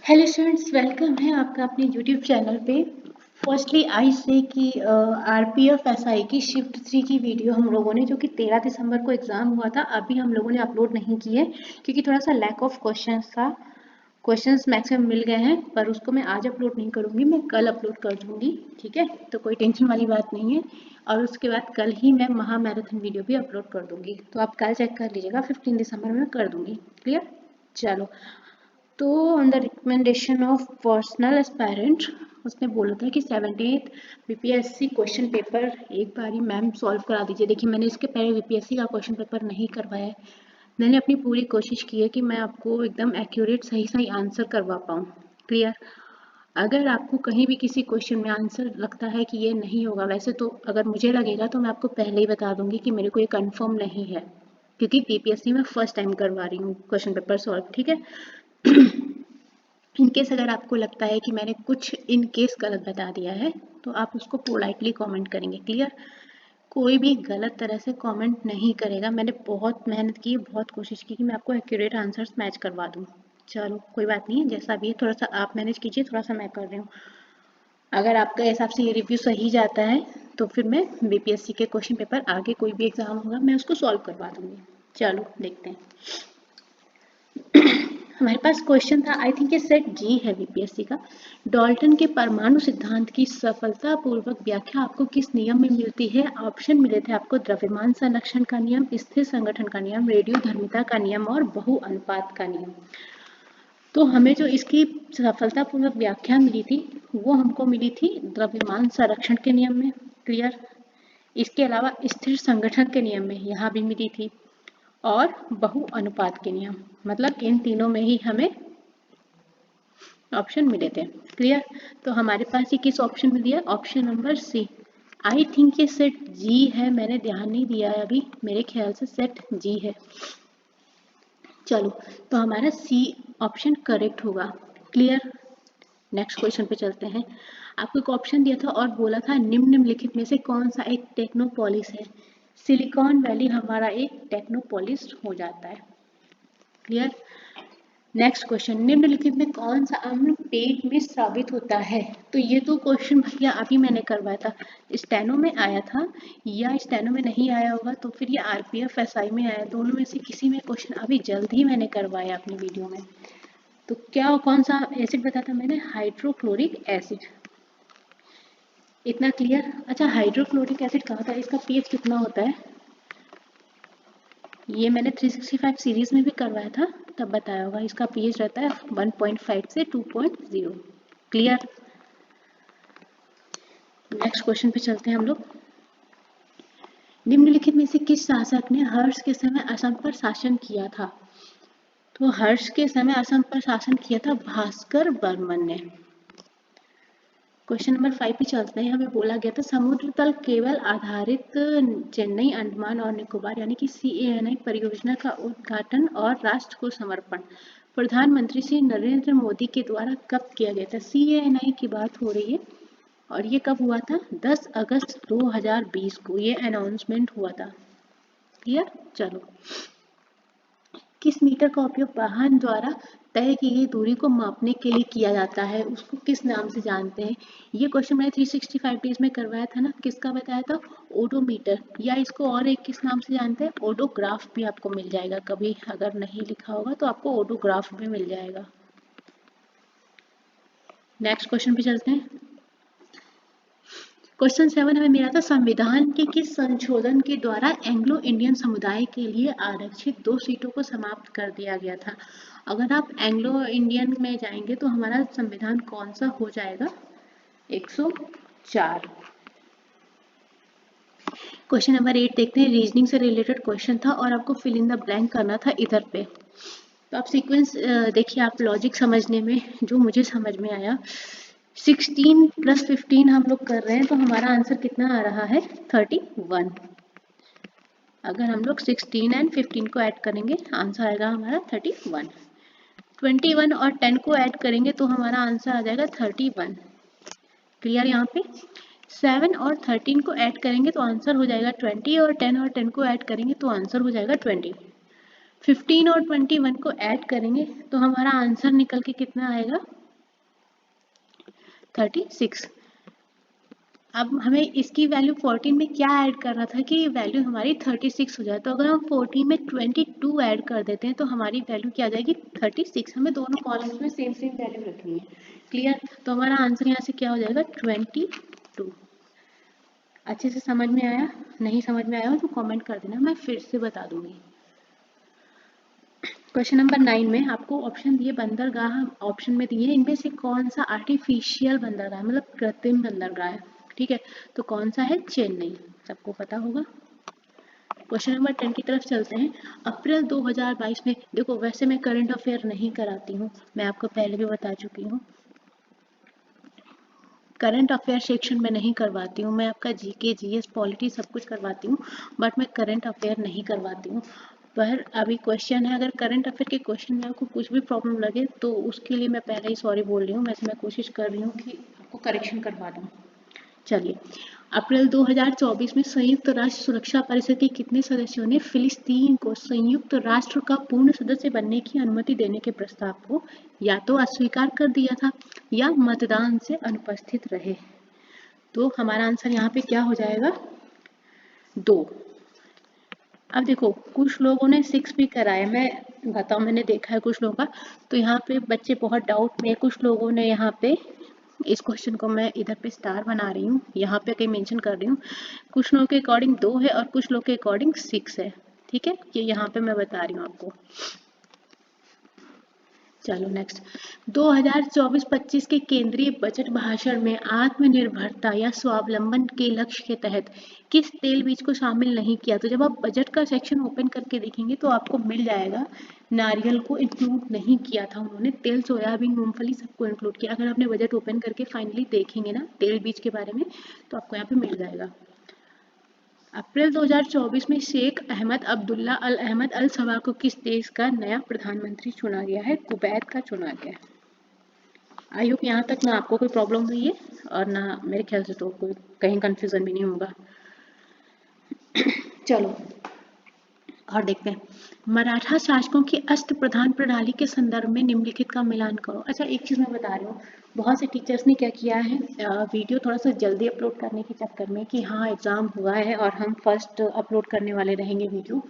Hello students, welcome है आपका अपने यूट्यूब चैनल पे। फर्स्टली आई से कि आरपीएफ एसआई की शिफ्ट 3 की वीडियो हम लोगों ने, जो कि 13 दिसंबर को एग्ज़ाम हुआ था, अभी हम लोगों ने अपलोड नहीं की है क्योंकि थोड़ा सा लैक ऑफ क्वेश्चंस था। क्वेश्चंस मैक्सिमम मिल गए हैं, पर उसको मैं आज अपलोड नहीं करूँगी, मैं कल अपलोड कर दूँगी। ठीक है, तो कोई टेंशन वाली बात नहीं है। और उसके बाद कल ही मैं महा मैराथन वीडियो भी अपलोड कर दूँगी, तो आप कल चेक कर लीजिएगा। 15 दिसंबर में कर दूँगी। क्लियर? चलो, तो on the recommendation of personal aspirant, उसने बोला था कि 78th बीपीएससी क्वेश्चन पेपर एक बारी मैम सॉल्व करा दीजिए। देखिए, मैंने इसके पहले बीपीएससी का क्वेश्चन पेपर नहीं करवाया है। मैंने अपनी पूरी कोशिश की है कि मैं आपको एकदम एक्यूरेट सही सही आंसर करवा पाऊँ। क्लियर? अगर आपको कहीं भी किसी क्वेश्चन में आंसर लगता है कि ये नहीं होगा, वैसे तो अगर मुझे लगेगा तो मैं आपको पहले ही बता दूंगी कि मेरे को ये कंफर्म नहीं है, क्योंकि बीपीएससी में फर्स्ट टाइम करवा रही हूँ क्वेश्चन पेपर सॉल्व। ठीक है? इनकेस अगर आपको लगता है कि मैंने कुछ इन केस गलत बता दिया है तो आप उसको पोलाइटली कमेंट करेंगे। क्लियर? कोई भी गलत तरह से कमेंट नहीं करेगा। मैंने बहुत मेहनत की, बहुत कोशिश की कि मैं आपको एक्यूरेट आंसर्स मैच करवा दूँ। चलो, कोई बात नहीं है, जैसा भी है थोड़ा सा आप मैनेज कीजिए, थोड़ा सा मैं कर रही हूँ। अगर आपके हिसाब से ये रिव्यू सही जाता है तो फिर मैं बीपीएससी के क्वेश्चन पेपर आगे कोई भी एग्जाम होगा मैं उसको सॉल्व करवा दूंगी। चलो देखते हैं। हमारे पास क्वेश्चन था, आई थिंक ये सेट जी है बीपीएससी का। डाल्टन के परमाणु सिद्धांत की सफलतापूर्वक व्याख्या आपको किस नियम में मिलती है? ऑप्शन मिले थे आपको, द्रव्यमान संरक्षण का नियम, स्थिर संगठन का नियम, रेडियोधर्मिता का नियम और बहु अनुपात का नियम। तो हमें जो इसकी सफलतापूर्वक व्याख्या मिली थी वो हमको मिली थी द्रव्यमान संरक्षण के नियम में। क्लियर? इसके अलावा स्थिर संगठन के नियम में यहाँ भी मिली थी, और बहु अनुपात के नियम, मतलब इन तीनों में ही हमें ऑप्शन मिले थे। क्लियर? तो हमारे पास ये किस ऑप्शन में दिया? Option number C. I think ये सेट जी है, मैंने ध्यान नहीं दिया है अभी, मेरे ख्याल से सेट जी है। चलो, तो हमारा सी ऑप्शन करेक्ट होगा। क्लियर? नेक्स्ट क्वेश्चन पे चलते हैं। आपको एक ऑप्शन दिया था और बोला था निम्नलिखित में से कौन सा एक टेक्नोपोलिस है? सिलिकॉन वैली हमारा एक टेक्नोपोलिस हो जाता है। क्लियर? नेक्स्ट क्वेश्चन, निम्नलिखित में कौन सा अम्ल पेट में स्रावित होता है? तो ये तो क्वेश्चन भैया अभी मैंने करवाया था, स्टेनो में आया था, या स्टेनो में नहीं आया होगा तो फिर ये आरपीएफ एसआई में आया। दोनों में से किसी में क्वेश्चन अभी जल्द ही मैंने करवाया अपनी वीडियो में। तो क्या कौन सा एसिड बताया था मैंने? Hydrochloric acid. इतना क्लियर? अच्छा, हाइड्रोक्लोरिक एसिड कहा था, इसका पीएच कितना होता है? ये मैंने 365 सीरीज में भी करवाया था, तब बताया होगा। इसका पीएच रहता है 1.5 से 2.0। क्लियर? नेक्स्ट क्वेश्चन पे चलते हैं हम लोग। निम्नलिखित में से किस शासक ने हर्ष के समय असम पर शासन किया था? तो हर्ष के समय असम पर शासन किया था भास्कर बर्मन ने। क्वेश्चन नंबर 5 पे चलते हैं। हमें बोला गया था समुद्र तल केबल आधारित चेन्नई अंडमान और निकोबार यानी कि CANI परियोजना का उद्घाटन और राष्ट्र को समर्पण प्रधानमंत्री श्री नरेंद्र मोदी के द्वारा कब किया गया था? CANI की बात हो रही है, और ये कब हुआ था? 10 अगस्त 2020 को ये अनाउंसमेंट हुआ था। क्लियर? चलो, किस मीटर का उपयोग वाहन द्वारा तय की गई दूरी को मापने के लिए किया जाता है? उसको किस नाम से जानते हैं? ये क्वेश्चन मैंने 365 डेज में करवाया था ना, किसका बताया था? ओडोमीटर, या इसको और एक किस नाम से जानते हैं? ओडोग्राफ भी आपको मिल जाएगा, कभी अगर नहीं लिखा होगा तो आपको ओडोग्राफ भी मिल जाएगा। नेक्स्ट क्वेश्चन पे चलते हैं। क्वेश्चन 7 हमें मिला था संविधान के किस संशोधन के द्वारा एंग्लो इंडियन समुदाय के लिए आरक्षित 2 सीटों को समाप्त कर दिया गया था? अगर आप एंग्लो इंडियन में जाएंगे तो हमारा संविधान कौन सा हो जाएगा? 104। क्वेश्चन नंबर 8 देखते हैं। रीजनिंग से रिलेटेड क्वेश्चन था और आपको फिल इन द ब्लैंक करना था इधर पे। तो आप सीक्वेंस देखिए, आप लॉजिक समझने में जो मुझे समझ में आया, 16 + 15 हम लोग कर रहे हैं तो हमारा आंसर कितना आ रहा है? 31। अगर हम लोग 16 और 15 को ऐड करेंगे आंसर आएगा हमारा 31। 21 और 10 को ऐड करेंगे तो हमारा आंसर आ जाएगा 31। क्लियर? यहाँ पे 7 और 13 को ऐड करेंगे तो आंसर हो जाएगा 20, और 10 को ऐड करेंगे तो आंसर हो जाएगा 20। 15 और 21 को ऐड करेंगे तो हमारा आंसर निकल के कितना आएगा? 36। अब हमें इसकी वैल्यू 14 में क्या ऐड करना था कि वैल्यू हमारी 36 हो जाए। तो अगर हम 14 में 22 ऐड कर देते हैं तो हमारी वैल्यू क्या आ जाएगी 36। हमें दोनों कॉलम्स में सेम सेम वैल्यू रखनी है। क्लियर? तो हमारा आंसर यहाँ से क्या हो जाएगा 22। अच्छे से समझ में आया? नहीं समझ में आया हो तो कमेंट कर देना, मैं फिर से बता दूंगी। क्वेश्चन नंबर 9 में आपको ऑप्शन दिए बंदरगाह, ऑप्शन में दिए इनमें से कौन सा आर्टिफिशियल बंदरगाह मतलब कृत्रिम बंदरगाह है। ठीक है, तो कौन सा है? चेन्नई, सबको पता होगा। क्वेश्चन नंबर 10 की तरफ चलते हैं। अप्रैल 2022 में, देखो वैसे मैं करंट अफेयर नहीं कराती हूँ, मैं आपको पहले भी बता चुकी हूँ, करंट अफेयर सेक्शन में नहीं करवाती हूँ। मैं आपका जीके, जीएस, पॉलिटी सब कुछ करवाती हूँ, बट मैं करंट अफेयर नहीं करवाती हूँ। पर अभी क्वेश्चन है, अगर करंट अफेयर के क्वेश्चन में आपको कुछ भी प्रॉब्लम लगे तो उसके लिए मैं पहले ही सॉरी बोल रही हूँ। वैसे मैं कोशिश कर रही हूँ कि आपको करेक्शन करवा दूँ। चलिए, अप्रैल 2024 में संयुक्त राष्ट्र सुरक्षा परिषद के कितने सदस्यों ने फिलिस्तीन को संयुक्त राष्ट्र का पूर्ण सदस्य बनने की अनुमति देने के प्रस्ताव को या तो अस्वीकार कर दिया था या मतदान से अनुपस्थित रहे? तो हमारा आंसर यहाँ पे क्या हो जाएगा? 2। अब देखो कुछ लोगों ने 6 भी कराया, मैं बताऊँ, मैंने देखा है कुछ लोगों का, तो यहाँ पे बच्चे बहुत डाउट में, कुछ लोगों ने यहाँ पे इस क्वेश्चन को मैं इधर पे स्टार बना रही हूँ, यहाँ पे कहीं मेंशन कर रही हूँ। कुछ लोगों के अकॉर्डिंग 2 है और कुछ लोगों के अकॉर्डिंग 6 है। ठीक है, ये यहाँ पे मैं बता रही हूँ आपको। चलो नेक्स्ट, 2024-25 के केंद्रीय बजट भाषण में आत्मनिर्भरता या स्वावलंबन के लक्ष्य के तहत किस तेल बीज को शामिल नहीं किया? तो जब आप बजट का सेक्शन ओपन करके देखेंगे तो आपको मिल जाएगा, नारियल को इंक्लूड नहीं किया था उन्होंने, तेल, सोयाबीन, मूंगफली सबको इंक्लूड किया। अगर आपने बजट ओपन करके फाइनली देखेंगे ना तेल बीज के बारे में तो आपको यहाँ पे मिल जाएगा। अप्रैल 2024 में शेख अहमद अब्दुल्ला अल अहमद अल सबा को किस देश का नया प्रधानमंत्री चुना गया है? कुवैत का चुना गया है। आई होप यहाँ तक ना आपको कोई प्रॉब्लम हुई है और ना मेरे ख्याल से तो कोई कहीं कंफ्यूजन भी नहीं होगा। चलो और देखते हैं, मराठा शासकों की अष्टप्रधान प्रणाली के संदर्भ में निम्नलिखित का मिलान करो। अच्छा एक चीज़ मैं बता रही हूँ, बहुत से टीचर्स ने क्या किया है, वीडियो थोड़ा सा जल्दी अपलोड करने के चक्कर में कि हाँ एग्ज़ाम हुआ है और हम फर्स्ट अपलोड करने वाले रहेंगे वीडियो,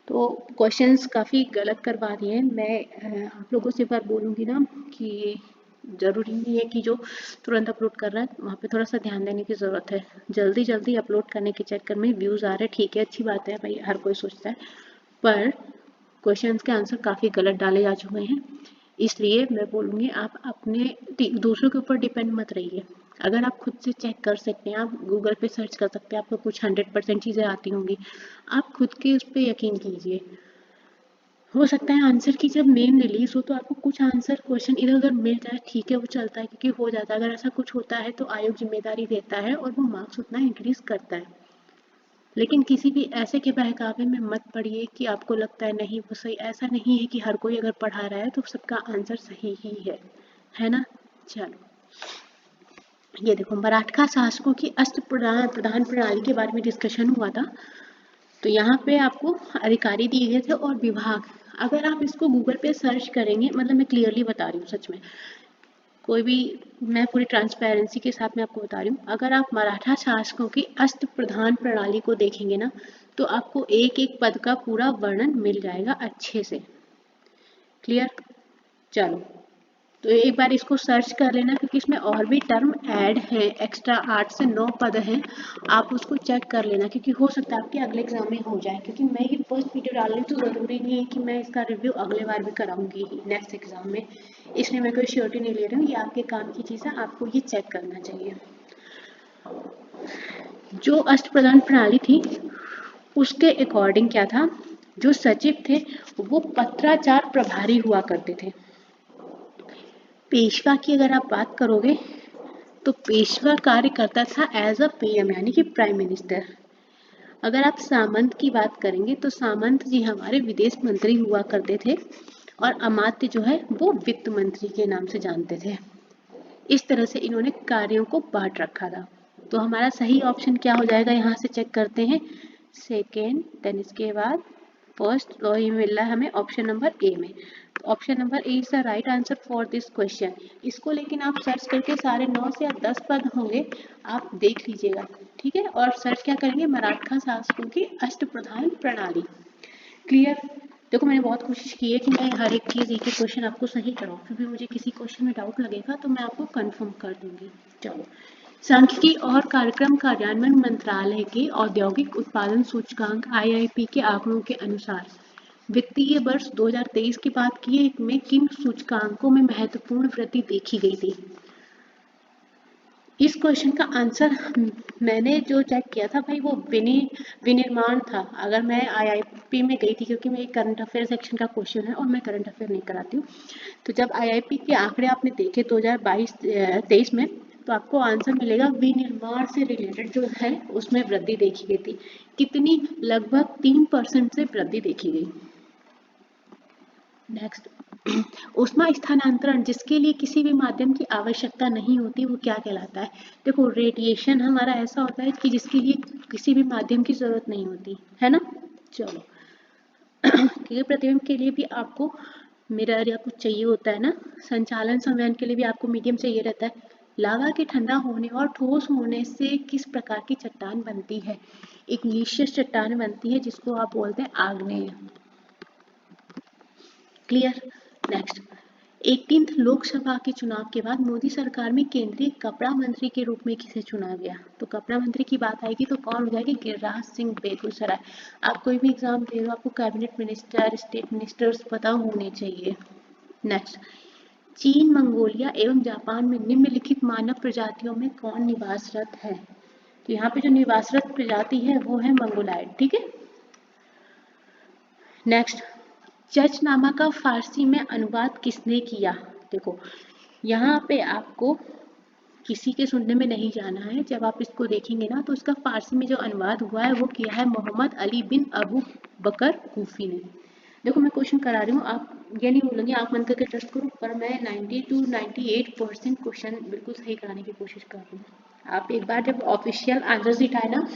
तो क्वेश्चंस काफ़ी गलत करवा दिए हैं। मैं आप लोगों से एक बार बोलूँगी ना कि ज़रूरी नहीं है कि जो तुरंत अपलोड कर रहा है वहाँ पे थोड़ा सा ध्यान देने की ज़रूरत है। जल्दी जल्दी अपलोड करने के चक्कर में व्यूज़ आ रहे हैं, ठीक है अच्छी बात है भाई, हर कोई सोचता है, पर क्वेश्चंस के आंसर काफ़ी गलत डाले जा चुके हैं। इसलिए मैं बोलूँगी आप अपने दूसरों के ऊपर डिपेंड मत रहिए। अगर आप खुद से चेक कर सकते हैं, आप गूगल पे सर्च कर सकते हैं, आपको कुछ 100% चीज़ें आती होंगी, आप खुद के उस पर यकीन कीजिए। हो सकता है आंसर की जब मेन रिलीज हो तो आपको कुछ आंसर क्वेश्चन इधर उधर मिल जाए, ठीक है वो चलता है क्योंकि हो जाता है। अगर ऐसा कुछ होता है तो आयोग जिम्मेदारी देता है और वो मार्क्स उतना इंक्रीज करता है। लेकिन किसी भी ऐसे के बहकावे में मत पड़िए कि आपको लगता है नहीं वो सही, ऐसा नहीं है कि हर कोई अगर पढ़ा रहा है तो सबका आंसर सही ही है ना। चलो ये देखो, मराठा शासकों की अष्टप्रधान प्रणाली के बारे में डिस्कशन हुआ था। तो यहाँ पे आपको अधिकारी दिए गए थे और विभाग, अगर आप इसको गूगल पे सर्च करेंगे, मतलब मैं क्लियरली बता रही हूँ सच में, कोई भी, मैं पूरी ट्रांसपेरेंसी के साथ में आपको बता रही हूँ, अगर आप मराठा शासकों की अष्टप्रधान प्रणाली को देखेंगे ना तो आपको एक एक पद का पूरा वर्णन मिल जाएगा अच्छे से। क्लियर? चलो तो एक बार इसको सर्च कर लेना क्योंकि इसमें और भी टर्म ऐड हैं, एक्स्ट्रा 8 से 9 पद हैं, आप उसको चेक कर लेना क्योंकि हो सकता है आपके अगले एग्जाम में हो जाए। क्योंकि मैं ये फर्स्ट वीडियो डाल रही हूँ तो ज़रूरी नहीं है कि मैं इसका रिव्यू अगले बार भी कराऊंगी नेक्स्ट एग्जाम में, इसलिए मैं कोई श्योरिटी नहीं ले रही हूँ, ये आपके काम की चीज़ है, आपको ये चेक करना चाहिए। जो अष्टप्रधान प्रणाली थी उसके अकॉर्डिंग क्या था, जो सचिव थे वो पत्राचार प्रभारी हुआ करते थे। पेशवा की अगर आप बात करोगे तो पेशवा कार्य करता था एज अ पीएम यानी कि प्राइम मिनिस्टर। अगर आप सामंत की बात करेंगे तो सामंत जी हमारे विदेश मंत्री हुआ करते थे और अमात्य जो है वो वित्त मंत्री के नाम से जानते थे। इस तरह से इन्होंने कार्यों को बांट रखा था। तो हमारा सही ऑप्शन क्या हो जाएगा, यहाँ से चेक करते हैं, सेकेंड, देन इसके बाद फर्स्ट लॉ ये मिल रहा है हमें ऑप्शन नंबर ए में। Option number A is the right answer for this question. इसको लेकिन आप सर्च करके सारे 9 से या 10 पद होंगे, आप देख लीजिएगा, ठीक है। और सर्च क्या करेंगे, मराठा शासकों की अष्टप्रधान प्रणाली। क्लियर। देखो मैंने बहुत कोशिश की है कि मैं हर एक चीज़ एक एक क्वेश्चन आपको सही कराऊँ, क्योंकि मुझे किसी क्वेश्चन में डाउट लगेगा तो मैं आपको कंफर्म कर दूंगी। चलो, सांख्यिकी और कार्यक्रम कार्यान्वयन मंत्रालय के औद्योगिक उत्पादन सूचकांक आईआईपी के आंकड़ों के अनुसार वित्तीय वर्ष 2023 की बात की में किन सूचकांकों में महत्वपूर्ण वृद्धि देखी गई थी। इस क्वेश्चन का आंसर मैंने जो चेक किया था भाई वो विनिर्माण था। अगर मैं आईआईपी में गई थी, क्योंकि मेरे करंट अफेयर सेक्शन का क्वेश्चन है और मैं करंट अफेयर नहीं कराती हूँ, तो जब आईआईपी के आंकड़े आपने देखे 2022-23 में, तो आपको आंसर मिलेगा विनिर्माण से रिलेटेड जो है उसमें वृद्धि देखी गई थी। कितनी, लगभग 3% से वृद्धि देखी गई। नेक्स्ट, ऊष्मा स्थानांतरण जिसके लिए किसी भी माध्यम की आवश्यकता नहीं होती वो क्या कहलाता है। देखो रेडिएशन हमारा ऐसा होता है कि जिसके लिए किसी भी माध्यम की जरूरत नहीं होती है ना। चलो, क्योंकि प्रतिबिंब के लिए भी आपको मिरर या कुछ चाहिए होता है ना। संचालन संवहन के लिए भी आपको मीडियम चाहिए रहता है। लावा के ठंडा होने और ठोस होने से किस प्रकार की चट्टान बनती है। एक नीशियस चट्टान बनती है जिसको आप बोलते हैं आग्नेय। क्लियर। नेक्स्ट, 18th लोकसभा के चुनाव के बाद मोदी सरकार में केंद्रीय कपड़ा मंत्री के रूप में किसे चुना गया। तो कपड़ा मंत्री की बात आएगी तो कौन हो जाएगी, गिरिराज सिंह बेगूसराय। आप कोई भी एग्जाम दे रहे हो आपको कैबिनेट मिनिस्टर, स्टेट मिनिस्टर्स पता होने चाहिए। नेक्स्ट, चीन, मंगोलिया एवं जापान में निम्नलिखित मानव प्रजातियों में कौन निवासरत है। तो यहाँ पे जो निवासरत प्रजाति है वो है मंगोलाइड, ठीक है। नेक्स्ट, चचनामा का फारसी में अनुवाद किसने किया। देखो यहाँ पे आपको किसी के सुनने में नहीं जाना है, जब आप इसको देखेंगे ना तो इसका फारसी में जो अनुवाद हुआ है वो किया है मोहम्मद अली बिन अबू बकर कूफी ने। देखो मैं क्वेश्चन करा रही हूँ, आप ये नहीं बोलेंगे, आप मन करके ट्रस्ट करो, पर मैं 90 to 98% क्वेश्चन बिल्कुल सही कराने की कोशिश कर रही हूँ। आप एक बार जब ऑफिशियल आंसर शीट आए ना,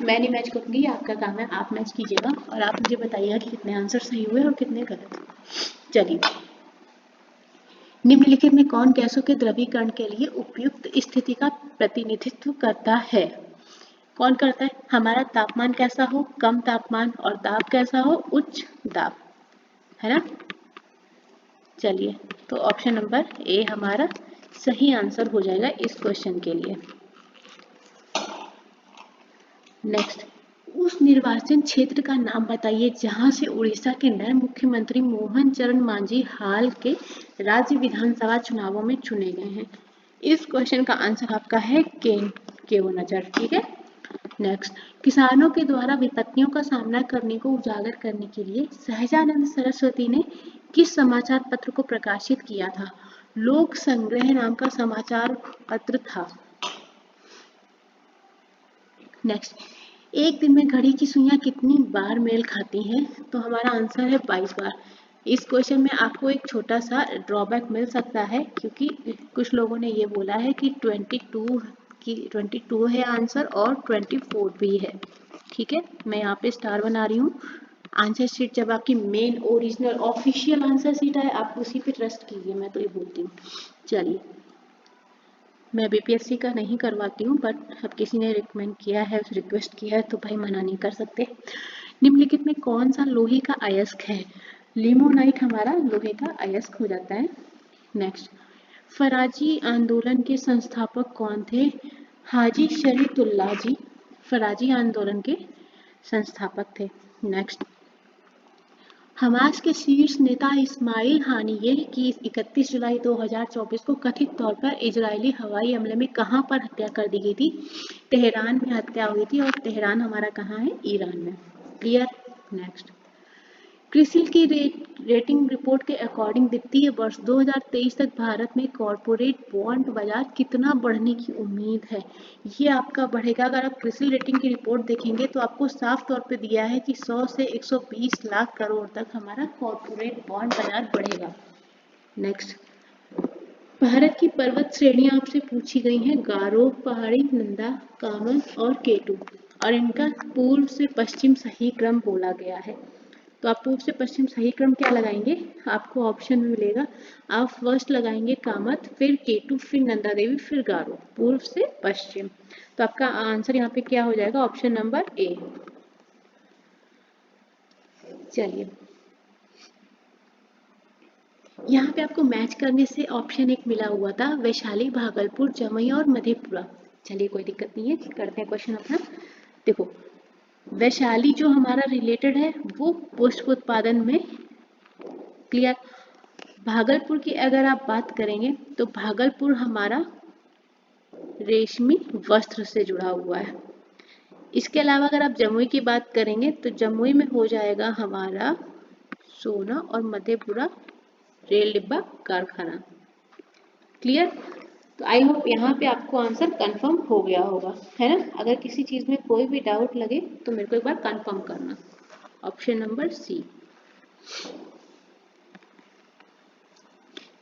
मैं नहीं मैच करूँगी, आपका काम है, आप मैच कीजिएगा और आप मुझे बताइएगा कि कितने आंसर सही हुए और कितने गलत। चलिए, निम्नलिखित में कौन गैसों के द्रवीकरण के लिए उपयुक्त स्थिति का प्रतिनिधित्व करता है। कौन करता है, हमारा तापमान कैसा हो, कम तापमान, और दाब कैसा हो, उच्च दाब, है ना। चलिए, तो ऑप्शन नंबर ए हमारा सही आंसर हो जाएगा इस क्वेश्चन के लिए। नेक्स्ट, उस निर्वाचन क्षेत्र का नाम बताइए जहां से उड़ीसा के नए मुख्यमंत्री मोहन चरण मांझी हाल के राज्य विधानसभा चुनावों में चुने गए हैं। इस क्वेश्चन का आंसर आपका है केवनझर, ठीक है। नेक्स्ट, किसानों के द्वारा विपत्तियों का सामना करने को उजागर करने के लिए सहजानंद सरस्वती ने किस समाचार पत्र को प्रकाशित किया था। लोक संग्रह नाम का समाचार पत्र था। नेक्स्ट, एक दिन में घड़ी की सुइयां कितनी बार मेल खाती हैं। तो हमारा आंसर है 22 बार। इस क्वेश्चन में आपको एक छोटा सा ड्रॉबैक मिल सकता है, क्योंकि कुछ लोगों ने ये बोला है कि 22 है आंसर और 24 भी है, ठीक है। मैं यहाँ पे स्टार बना रही हूँ। आंसर शीट जब आपकी main original official answer sheet है आप उसी पे ट्रस्ट कीजिए, मैं तो ये बोलती हूँ। चलिए, मैं बीपीएससी का नहीं करवाती हूँ, बट अब किसी ने रिकमेंड किया है, रिक्वेस्ट किया है, तो भाई मना नहीं कर सकते। निम्नलिखित में कौन सा लोहे का अयस्क है। लिमोनाइट हमारा लोहे का अयस्क हो जाता है। नेक्स्ट, फराजी आंदोलन के संस्थापक कौन थे। हाजी शरीफुल्लाह जी फराजी आंदोलन के संस्थापक थे। नेक्स्ट, हमास के शीर्ष नेता इस्माइल हानियेह की 31 जुलाई 2024 को कथित तौर पर इजरायली हवाई हमले में कहां पर हत्या कर दी गई थी। तेहरान में हत्या हुई थी, और तेहरान हमारा कहाँ है, ईरान में। क्लियर। नेक्स्ट, क्रिसिल की रेटिंग रिपोर्ट के अकॉर्डिंग वित्तीय वर्ष 2023 तक भारत में कॉर्पोरेट बॉन्ड बाजार कितना बढ़ने की उम्मीद है। ये आपका बढ़ेगा। अगर आप क्रिसिल रेटिंग की रिपोर्ट देखेंगे तो आपको साफ तौर पे दिया है कि 100 से 120 लाख करोड़ तक हमारा कॉर्पोरेट बॉन्ड बाजार बढ़ेगा। नेक्स्ट, भारत की पर्वत श्रेणियां आपसे पूछी गई हैं, गारो पहाड़ी, नंदा, कामन और केटू, और इनका पूर्व से पश्चिम सही क्रम बोला गया है। तो आप पूर्व से पश्चिम सही क्रम क्या लगाएंगे, आपको ऑप्शन में मिलेगा। आप फर्स्ट लगाएंगे कामत, फिर केटू, फिर नंदा देवी, फिर गारो, पूर्व से पश्चिम। तो आपका आंसर यहाँ पे क्या हो जाएगा, ऑप्शन नंबर ए। चलिए यहाँ पे आपको मैच करने से ऑप्शन एक मिला हुआ था, वैशाली, भागलपुर, जमुई और मधेपुरा। चलिए कोई दिक्कत नहीं है, करते हैं क्वेश्चन अपना। देखो वैशाली जो हमारा रिलेटेड है वो पुष्प उत्पादन में, क्लियर। भागलपुर की अगर आप बात करेंगे तो भागलपुर हमारा रेशमी वस्त्र से जुड़ा हुआ है। इसके अलावा अगर आप जमुई की बात करेंगे तो जमुई में हो जाएगा हमारा सोना, और मधेपुरा रेल डिब्बा कारखाना, क्लियर। तो आई होप यहाँ पे आपको आंसर कंफर्म हो गया होगा, है ना। अगर किसी चीज में कोई भी डाउट लगे तो मेरे को एक बार कंफर्म करना। Option number C.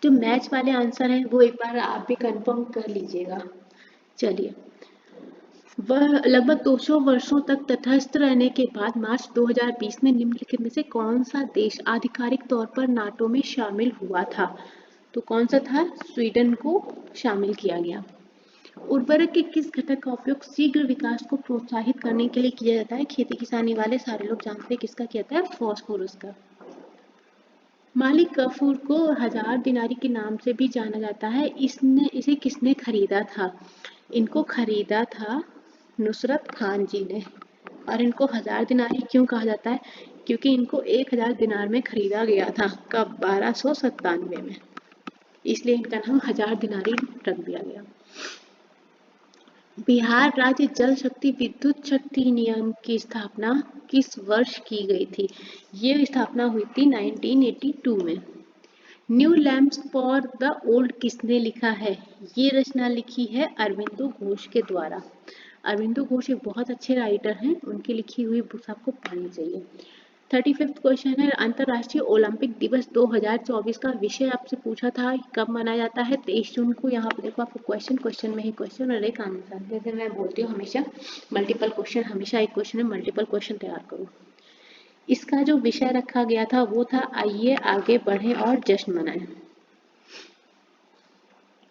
जो मैच वाले आंसर हैं वो एक बार आप भी कंफर्म कर लीजिएगा। चलिए वह लगभग 200 वर्षों तक तटस्थ रहने के बाद मार्च 2020 में निम्नलिखित में से कौन सा देश आधिकारिक तौर पर नाटो में शामिल हुआ था। तो कौन सा था, स्वीडन को शामिल किया गया। उर्वरक के किस घटक का उपयोग शीघ्र विकास को प्रोत्साहित करने के लिए किया जाता है। खेती किसानी वाले सारे लोग जानते हैं किसका किया जाता है, फॉस्फोरस का। मालिक कफूर को हजार दिनारी के नाम से भी जाना जाता है। इसे किसने खरीदा था, इनको खरीदा था नुसरत खान जी ने। और इनको हजार दिनारी क्यों कहा जाता है, क्योंकि इनको 1000 दिनार में खरीदा गया था, कब, 1297 में, इसलिए इनका नाम हजार दिनारी रख दिया गया। बिहार राज्य जल शक्ति विद्युत शक्ति निगम की स्थापना किस वर्ष की गई थी। ये स्थापना हुई थी 1982 में। New lamps for the old किसने लिखा है, ये रचना लिखी है अरविंदो घोष के द्वारा। अरविंदो घोष एक बहुत अच्छे राइटर हैं, उनकी लिखी हुई बुक्स आपको पढ़नी चाहिए। 35वां क्वेश्चन है, अंतर्राष्ट्रीय ओलंपिक दिवस 2024 का विषय आपसे पूछा था कब मनाया जाता है, 23 जून को। यहाँ पे देखो आपको क्वेश्चन में ही क्वेश्चन और एक आंसर, जैसे मैं बोलती हूँ हमेशा मल्टीपल क्वेश्चन, हमेशा एक क्वेश्चन में मल्टीपल क्वेश्चन तैयार करो। इसका जो विषय रखा गया था वो था आइए आगे बढ़ें और जश्न मनाएं।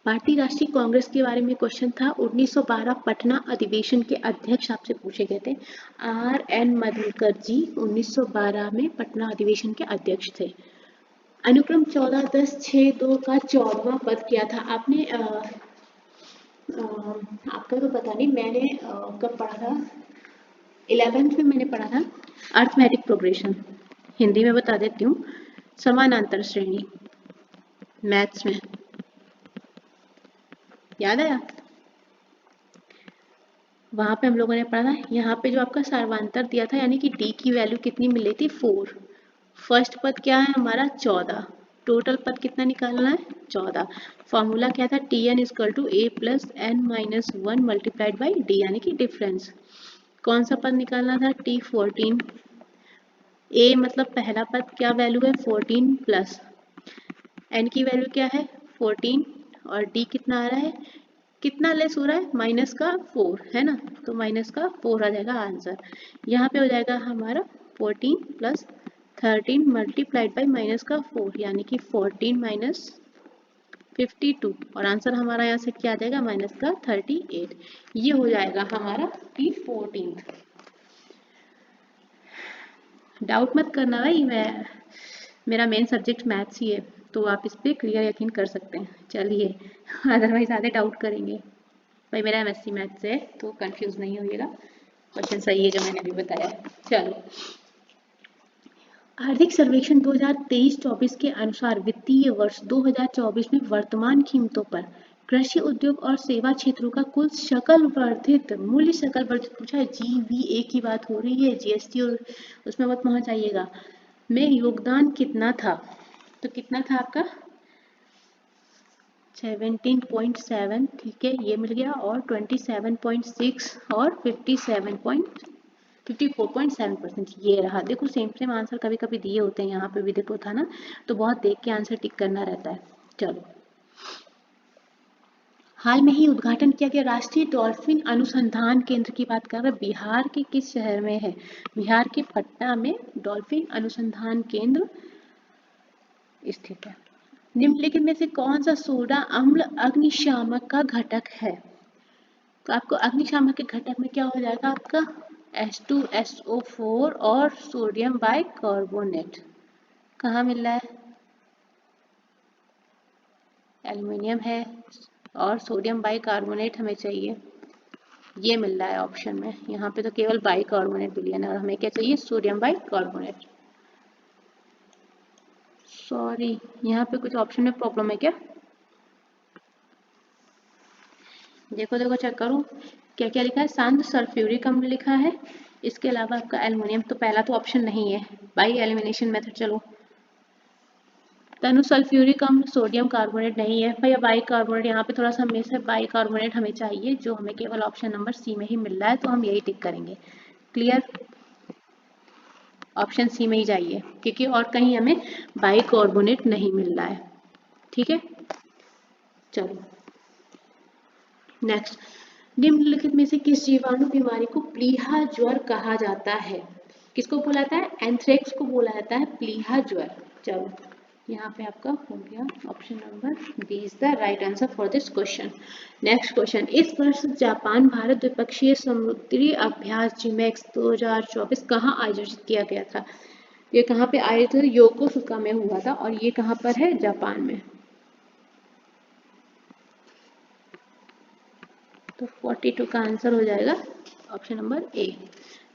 भारतीय राष्ट्रीय कांग्रेस के बारे में क्वेश्चन था। 1912 पटना अधिवेशन के अध्यक्ष आपसे पूछे गए थे। RN मधुकर जी 1912 में पटना अधिवेशन के अध्यक्ष थे। अनुक्रम 14-10-6-2 का 14वां पद क्या था। आपने आपका तो पता नहीं, मैंने कब पढ़ा था, 11th में मैंने पढ़ा था अर्थमेटिक प्रोग्रेशन। हिंदी में बता देती हूँ, समानांतर श्रेणी, मैथ्स में, याद आया। वहां पे हम लोगों ने पढ़ा था, यहाँ पे जो आपका सर्वांतर दिया था, यानी कि डी की वैल्यू कितनी मिली थी, 4। फर्स्ट पद क्या है हमारा, 14। टोटल पद कितना निकालना है, 14। फॉर्मूला क्या था, Tn equal to a plus n minus 1 multiplied by D, यानी कि डिफरेंस। कौन सा पद निकालना था, T14। a मतलब पहला पद, क्या वैल्यू है, 14 प्लस n की वैल्यू क्या है, 14, और d कितना आ रहा है, कितना लेस हो रहा है, माइनस का 4 है ना, तो माइनस का 4 आ जाएगा आंसर। यहाँ पे हो जाएगा हमारा 14 प्लस 13 मल्टीप्लाइड बाई माइनस का 4, यानी कि 14 माइनस 52, और आंसर हमारा यहाँ से क्या आ जाएगा, माइनस का 38। ये हो जाएगा हमारा T14। डाउट मत करना भाई, मेरा मेन सब्जेक्ट मैथ्स ही है, तो आप इस पर क्लियर यकीन कर सकते हैं। चलिए अदरवाइज आधे डाउट करेंगे। भाई मेरा MSc मैथ्स है, तो कंफ्यूज नहीं होइएगा, क्वेश्चन सही है जो मैंने अभी बताया। चलो, आर्थिक सर्वेक्षण 2023-24 के अनुसार वित्तीय वर्ष 2024 में वर्तमान कीमतों पर कृषि उद्योग और सेवा क्षेत्रों का कुल सकल वर्धित मूल्य, सकल वर्धित पूछा है, GVA की बात हो रही है, GST और उसमें मत पहुंच जाइएगा, में योगदान कितना था। तो कितना था आपका 17.7, ठीक है, ये मिल गया, और 27.6 और 54.7%, ये रहा। देखो सेम सेम आंसर कभी कभी दिए होते हैं, यहाँ पे भी देखो था ना, तो बहुत देख के आंसर टिक करना रहता है। चलो हाल में ही उद्घाटन किया गया राष्ट्रीय डॉल्फिन अनुसंधान केंद्र की बात कर रहे हैं, बिहार के किस शहर में है? बिहार के पटना में डॉल्फिन अनुसंधान केंद्र स्थित है। निम्नलिखित में से कौन सा सोडा अम्ल अग्निशामक का घटक है? तो आपको अग्निशामक के घटक में क्या हो जाएगा आपका H2SO4 और सोडियम बाइकार्बोनेट। कहाँ मिल रहा है? एल्युमिनियम है और सोडियम बाइकार्बोनेट हमें चाहिए, ये मिल रहा है ऑप्शन में। यहाँ पे तो केवल बाइकार्बोनेट मिलियन है और हमें क्या चाहिए? Sodium bicarbonate. सॉरी, यहाँ पे कुछ ऑप्शन में प्रॉब्लम है क्या? देखो देखो चेक करो क्या क्या लिखा है। शांत सल्फ्यूरिक अम्ल लिखा है, इसके अलावा आपका एल्युमिनियम, तो पहला तो ऑप्शन नहीं है, बाई एलिमिनेशन मेथड। चलो, तनु सल्फ्यूरिक अम्ल सोडियम कार्बोनेट नहीं है भैया, बाइकार्बोनेट यहाँ पे थोड़ा सा मिस है, बाइकार्बोनेट हमें चाहिए जो हमें केवल ऑप्शन नंबर सी में ही मिल रहा है, तो हम यही टिक करेंगे। क्लियर? ऑप्शन सी में ही जाइए क्योंकि और कहीं हमें बाइकार्बोनेट नहीं मिल रहा है। ठीक है, चलो नेक्स्ट। निम्नलिखित में से किस जीवाणु बीमारी को प्लीहा ज्वर कहा जाता है? किसको बोला जाता है? एंथ्रेक्स को बोला जाता है प्लीहा ज्वर। चलो, यहाँ पे आपका हो गया option number B is the right answer for this question. Next question, इस वर्ष जापान भारत द्विपक्षीय समुद्री अभ्यास जिमेक्स 2024 कहाँ आयोजित किया गया था? ये कहाँ पे आयोजित? योकोसुका में हुआ था और ये कहाँ पर है? जापान में। तो 42 का आंसर हो जाएगा ऑप्शन नंबर ए।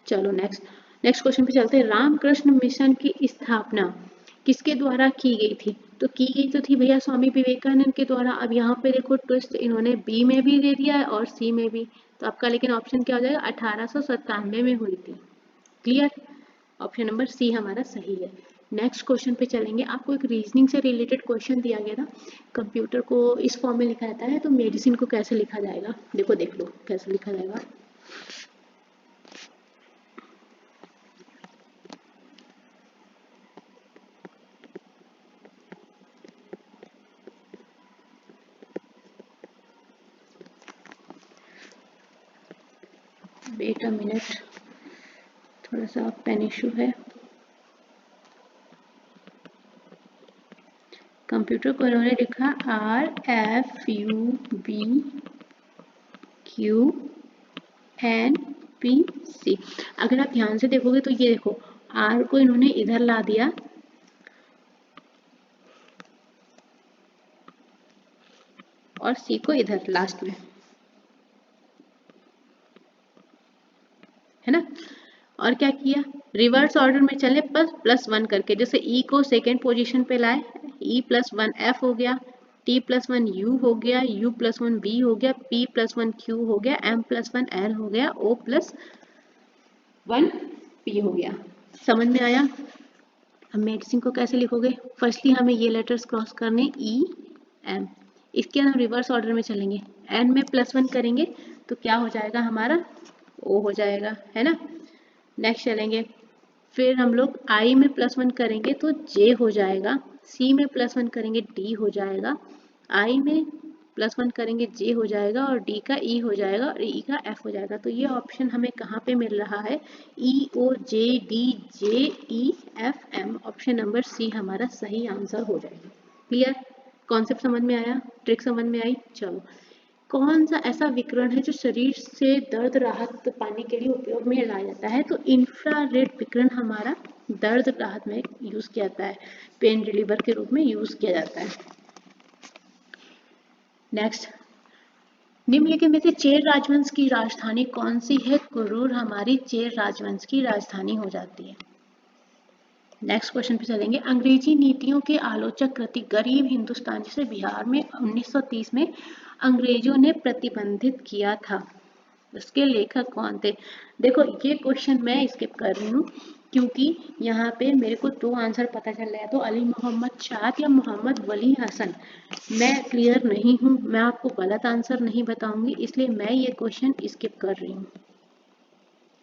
चलो नेक्स्ट क्वेश्चन पे चलते हैं। रामकृष्ण मिशन की स्थापना किसके द्वारा की गई थी? तो की गई तो थी भैया स्वामी विवेकानंद के द्वारा। अब यहाँ पे देखो ट्विस्ट, इन्होंने बी में भी दे दिया है और सी में भी, तो आपका लेकिन ऑप्शन क्या हो जाएगा? 1897 में हुई थी। क्लियर? ऑप्शन नंबर सी हमारा सही है। नेक्स्ट क्वेश्चन पे चलेंगे। आपको एक रीजनिंग से रिलेटेड क्वेश्चन दिया गया था, कंप्यूटर को इस फॉर्म में लिखा जाता है तो मेडिसिन को कैसे लिखा जाएगा? देखो देख लो कैसे लिखा जाएगा। वेट अ मिनट, थोड़ा सा पेन इशू है। कंप्यूटर को इन्होंने लिखा RFUBQNPC। अगर आप ध्यान से देखोगे तो ये देखो, आर को इन्होंने इधर ला दिया और सी को इधर लास्ट में, है ना? और क्या किया? रिवर्स ऑर्डर में चले पर +1 करके, जैसे ई को सेकेंड पोजीशन पे लाए, E+1 F हो गया, T+1 U हो गया, U+1 B हो गया, P+1 Q हो गया, M+1 L हो गया, O+1 P हो गया। समझ में आया? अब मेडिसिन को कैसे लिखोगे? फर्स्टली हमें ये लेटर्स क्रॉस करने, E M, इसके हम रिवर्स ऑर्डर में चलेंगे। N में +1 करेंगे तो क्या हो जाएगा हमारा? O हो जाएगा, है ना? नेक्स्ट चलेंगे, फिर हम लोग I में +1 करेंगे तो J हो जाएगा, C में +1 करेंगे D हो जाएगा, I में +1 करेंगे J हो जाएगा और D का E हो जाएगा और E का F हो जाएगा। तो ये ऑप्शन हमें कहाँ पे मिल रहा है? EOJDJEFM, ऑप्शन नंबर सी हमारा सही आंसर हो जाएगा। क्लियर? कॉन्सेप्ट समझ में आया? ट्रिक समझ में आई? चलो, कौन सा ऐसा विकिरण है जो शरीर से दर्द राहत पाने के लिए उपयोग में लाया जाता है? तो इंफ्रारेड विकिरण हमारा दर्द राहत में यूज किया जाता है, पेन रिलीवर के रूप में यूज किया जाता है। नेक्स्ट, निम्नलिखित में से चेर राजवंश की राजधानी कौन सी है? कुरूर हमारी चेर राजवंश की राजधानी हो जाती है। नेक्स्ट क्वेश्चन पे चलेंगे। अंग्रेजी नीतियों के आलोचक कृति गरीब हिंदुस्तान, जिसे बिहार में 1930 में अंग्रेजों ने प्रतिबंधित किया था, उसके लेखक कौन थे? देखो ये क्वेश्चन मैं स्किप कर रही हूँ क्योंकि यहाँ पे मेरे को 2 आंसर पता चल रहा है, तो अली मोहम्मद शाद या मोहम्मद वली हसन। मैं क्लियर नहीं हूँ, मैं आपको गलत आंसर नहीं बताऊंगी, इसलिए मैं ये क्वेश्चन स्किप कर रही हूँ।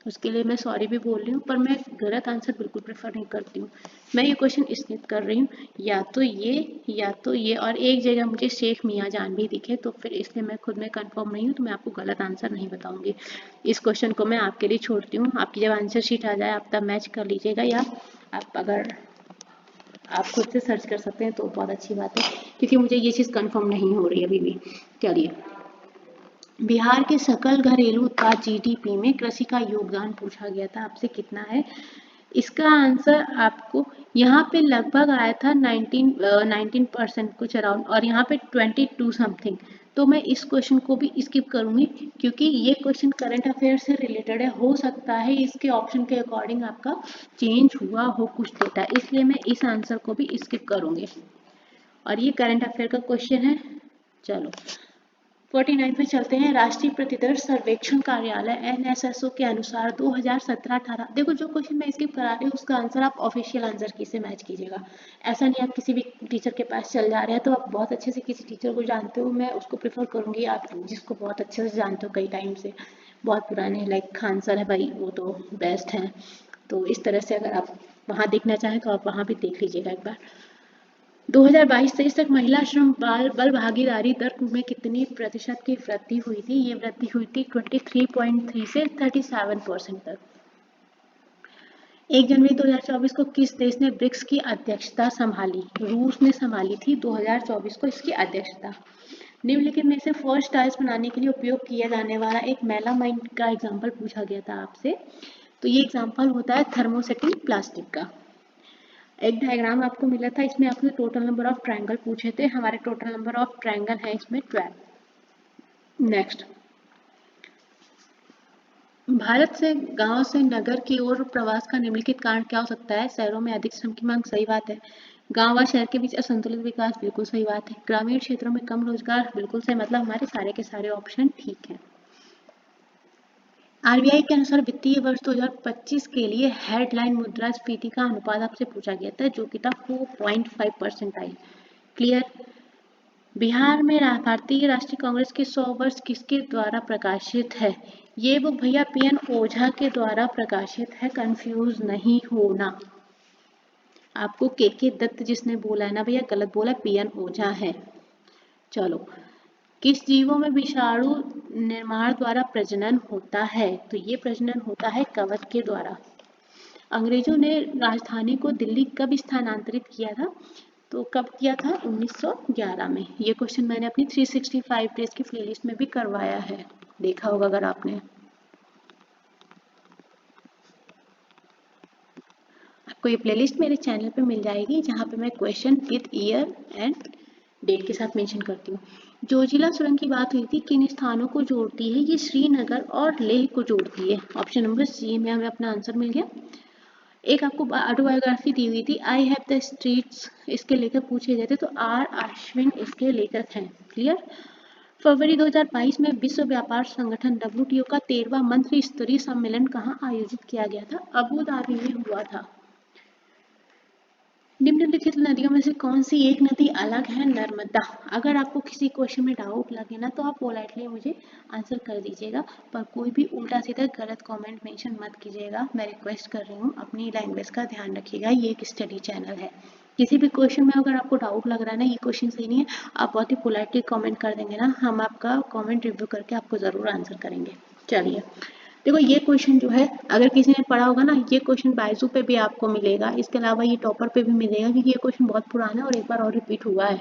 उसके लिए मैं सॉरी भी बोल रही हूँ, पर मैं गलत आंसर बिल्कुल प्रेफर नहीं करती हूँ। मैं ये क्वेश्चन इसलिए कर रही हूँ, या तो ये, और एक जगह मुझे शेख मियाँ जान भी दिखे, तो फिर इसलिए मैं खुद में कंफर्म नहीं हूँ, तो मैं आपको गलत आंसर नहीं बताऊंगी। इस क्वेश्चन को मैं आपके लिए छोड़ती हूँ। आपकी जब आंसर शीट आ जाए आप तब मैच कर लीजिएगा, या आप अगर आप खुद से सर्च कर सकते हैं तो बहुत अच्छी बात है, क्योंकि मुझे ये चीज़ कंफर्म नहीं हो रही अभी भी। चलिए, बिहार के सकल घरेलू उत्पाद जीडीपी में कृषि का योगदान पूछा गया था आपसे, कितना है? इसका आंसर आपको यहाँ पे लगभग आया था 19% कुछ अराउंड, और यहाँ पे 22 समथिंग। तो मैं इस क्वेश्चन को भी स्किप करूंगी, क्योंकि ये क्वेश्चन करंट अफेयर से रिलेटेड है। हो सकता है इसके ऑप्शन के अकॉर्डिंग आपका चेंज हुआ हो कुछ डेटा, इसलिए मैं इस आंसर को भी स्किप करूंगी। और ये करंट अफेयर का क्वेश्चन है। चलो 49 पे चलते हैं। राष्ट्रीय प्रतिदर्श सर्वेक्षण कार्यालय एनएसएसओ के अनुसार 2017-18, देखो जो क्वेश्चन मैं स्किप करा रही हूँ उसका आंसर आप ऑफिशियल आंसर की से मैच कीजिएगा। ऐसा नहीं आप किसी भी टीचर के पास चल जा रहे हैं तो आप बहुत अच्छे से किसी टीचर को जानते हो, मैं उसको प्रेफर करूंगी आप जिसको बहुत अच्छे से जानते हो कई टाइम से, बहुत पुराने, लाइक खान सर है भाई, वो तो बेस्ट हैं। तो इस तरह से अगर आप वहाँ देखना चाहें तो आप वहाँ भी देख लीजिएगा एक बार। 2022-23 तक महिला श्रम बल भागीदारी दर में कितनी प्रतिशत की वृद्धि हुई थी? ये वृद्धि हुई थी 23.3 से 37% तक। 1 जनवरी 2024 को किस देश ने ब्रिक्स की अध्यक्षता संभाली? रूस ने संभाली थी 2024 को इसकी अध्यक्षता। निम्नलिखित में से फर्स्ट टाइल्स बनाने के लिए उपयोग किया जाने वाला एक मेलामाइन का एग्जाम्पल पूछा गया था आपसे। तो ये एग्जाम्पल होता है थर्मोसेटिंग प्लास्टिक का। एक डायग्राम आपको मिला था, इसमें आपने टोटल नंबर ऑफ ट्रायंगल पूछे थे, हमारे टोटल नंबर ऑफ ट्रायंगल है इसमें 12। नेक्स्ट, भारत से गांव से नगर की ओर प्रवास का निम्नलिखित कारण क्या हो सकता है? शहरों में अधिक श्रम की मांग, सही बात है। गांव व शहर के बीच असंतुलित विकास, बिल्कुल सही बात है। ग्रामीण क्षेत्रों में कम रोजगार, बिल्कुल सही, मतलब हमारे सारे के सारे ऑप्शन ठीक हैं। आरबीआई के अनुसार वित्तीय वर्ष 2025 के लिए हेडलाइन मुद्रास्फीति का अनुपात आपसे पूछा गया था, जो कि था 4.5%। क्लियर। बिहार में भारतीय राष्ट्रीय कांग्रेस के 100 वर्ष किसके द्वारा प्रकाशित है? ये बुक भैया पीएन ओझा के द्वारा प्रकाशित है, कंफ्यूज नहीं होना। आपको के दत्त जिसने बोला है ना भैया, गलत बोला, पीएन ओझा है। चलो, किस जीवों में विषाणु निर्माण द्वारा प्रजनन होता है? तो ये प्रजनन होता है कवक के द्वारा। अंग्रेजों ने राजधानी को दिल्ली कब स्थानांतरित किया था? तो कब किया था? 1911 में। ये क्वेश्चन मैंने अपनी 365 डेज की प्लेलिस्ट में भी करवाया है, देखा होगा अगर आपने। आपको ये प्लेलिस्ट मेरे चैनल पे मिल जाएगी, जहाँ पे मैं question with year and date के साथ मेंशन करती हूँ। जोजिला सुरंग की बात हुई थी, किन स्थानों को जोड़ती है? ये श्रीनगर और लेह को जोड़ती है। ऑप्शन नंबर सी में हमें अपना आंसर मिल गया। एक आपको ऑटोबायोग्राफी दी हुई थी, आई हैव द स्ट्रीट्स, इसके लेखक पूछे गए थे, तो आर अश्विन इसके लेखक हैं। क्लियर। फरवरी 2022 में विश्व व्यापार संगठन डब्ल्यूटीओ का 13वां मंत्री स्तरीय सम्मेलन कहाँ आयोजित किया गया था? अबू धाबी में हुआ था। निम्नलिखित नदियों में से कौन सी एक नदी अलग है? नर्मदा। अगर आपको किसी क्वेश्चन में डाउट लगे ना तो आप पोलाइटली मुझे आंसर कर दीजिएगा, पर कोई भी उल्टा सीधा गलत कमेंट मेंशन मत कीजिएगा। मैं रिक्वेस्ट कर रही हूँ, अपनी लैंग्वेज का ध्यान रखिएगा, ये एक स्टडी चैनल है। किसी भी क्वेश्चन में अगर आपको डाउट लग रहा है ना ये क्वेश्चन सही नहीं है, आप बहुत ही पोलाइटली कमेंट कर देंगे ना, हम आपका कमेंट रिव्यू करके आपको ज़रूर आंसर करेंगे। चलिए, देखो ये क्वेश्चन जो है, अगर किसी ने पढ़ा होगा ना, ये क्वेश्चन बायजू पे भी आपको मिलेगा, इसके अलावा ये टॉपर पे भी मिलेगा, क्योंकि ये क्वेश्चन बहुत पुराना है और एक बार और रिपीट हुआ है।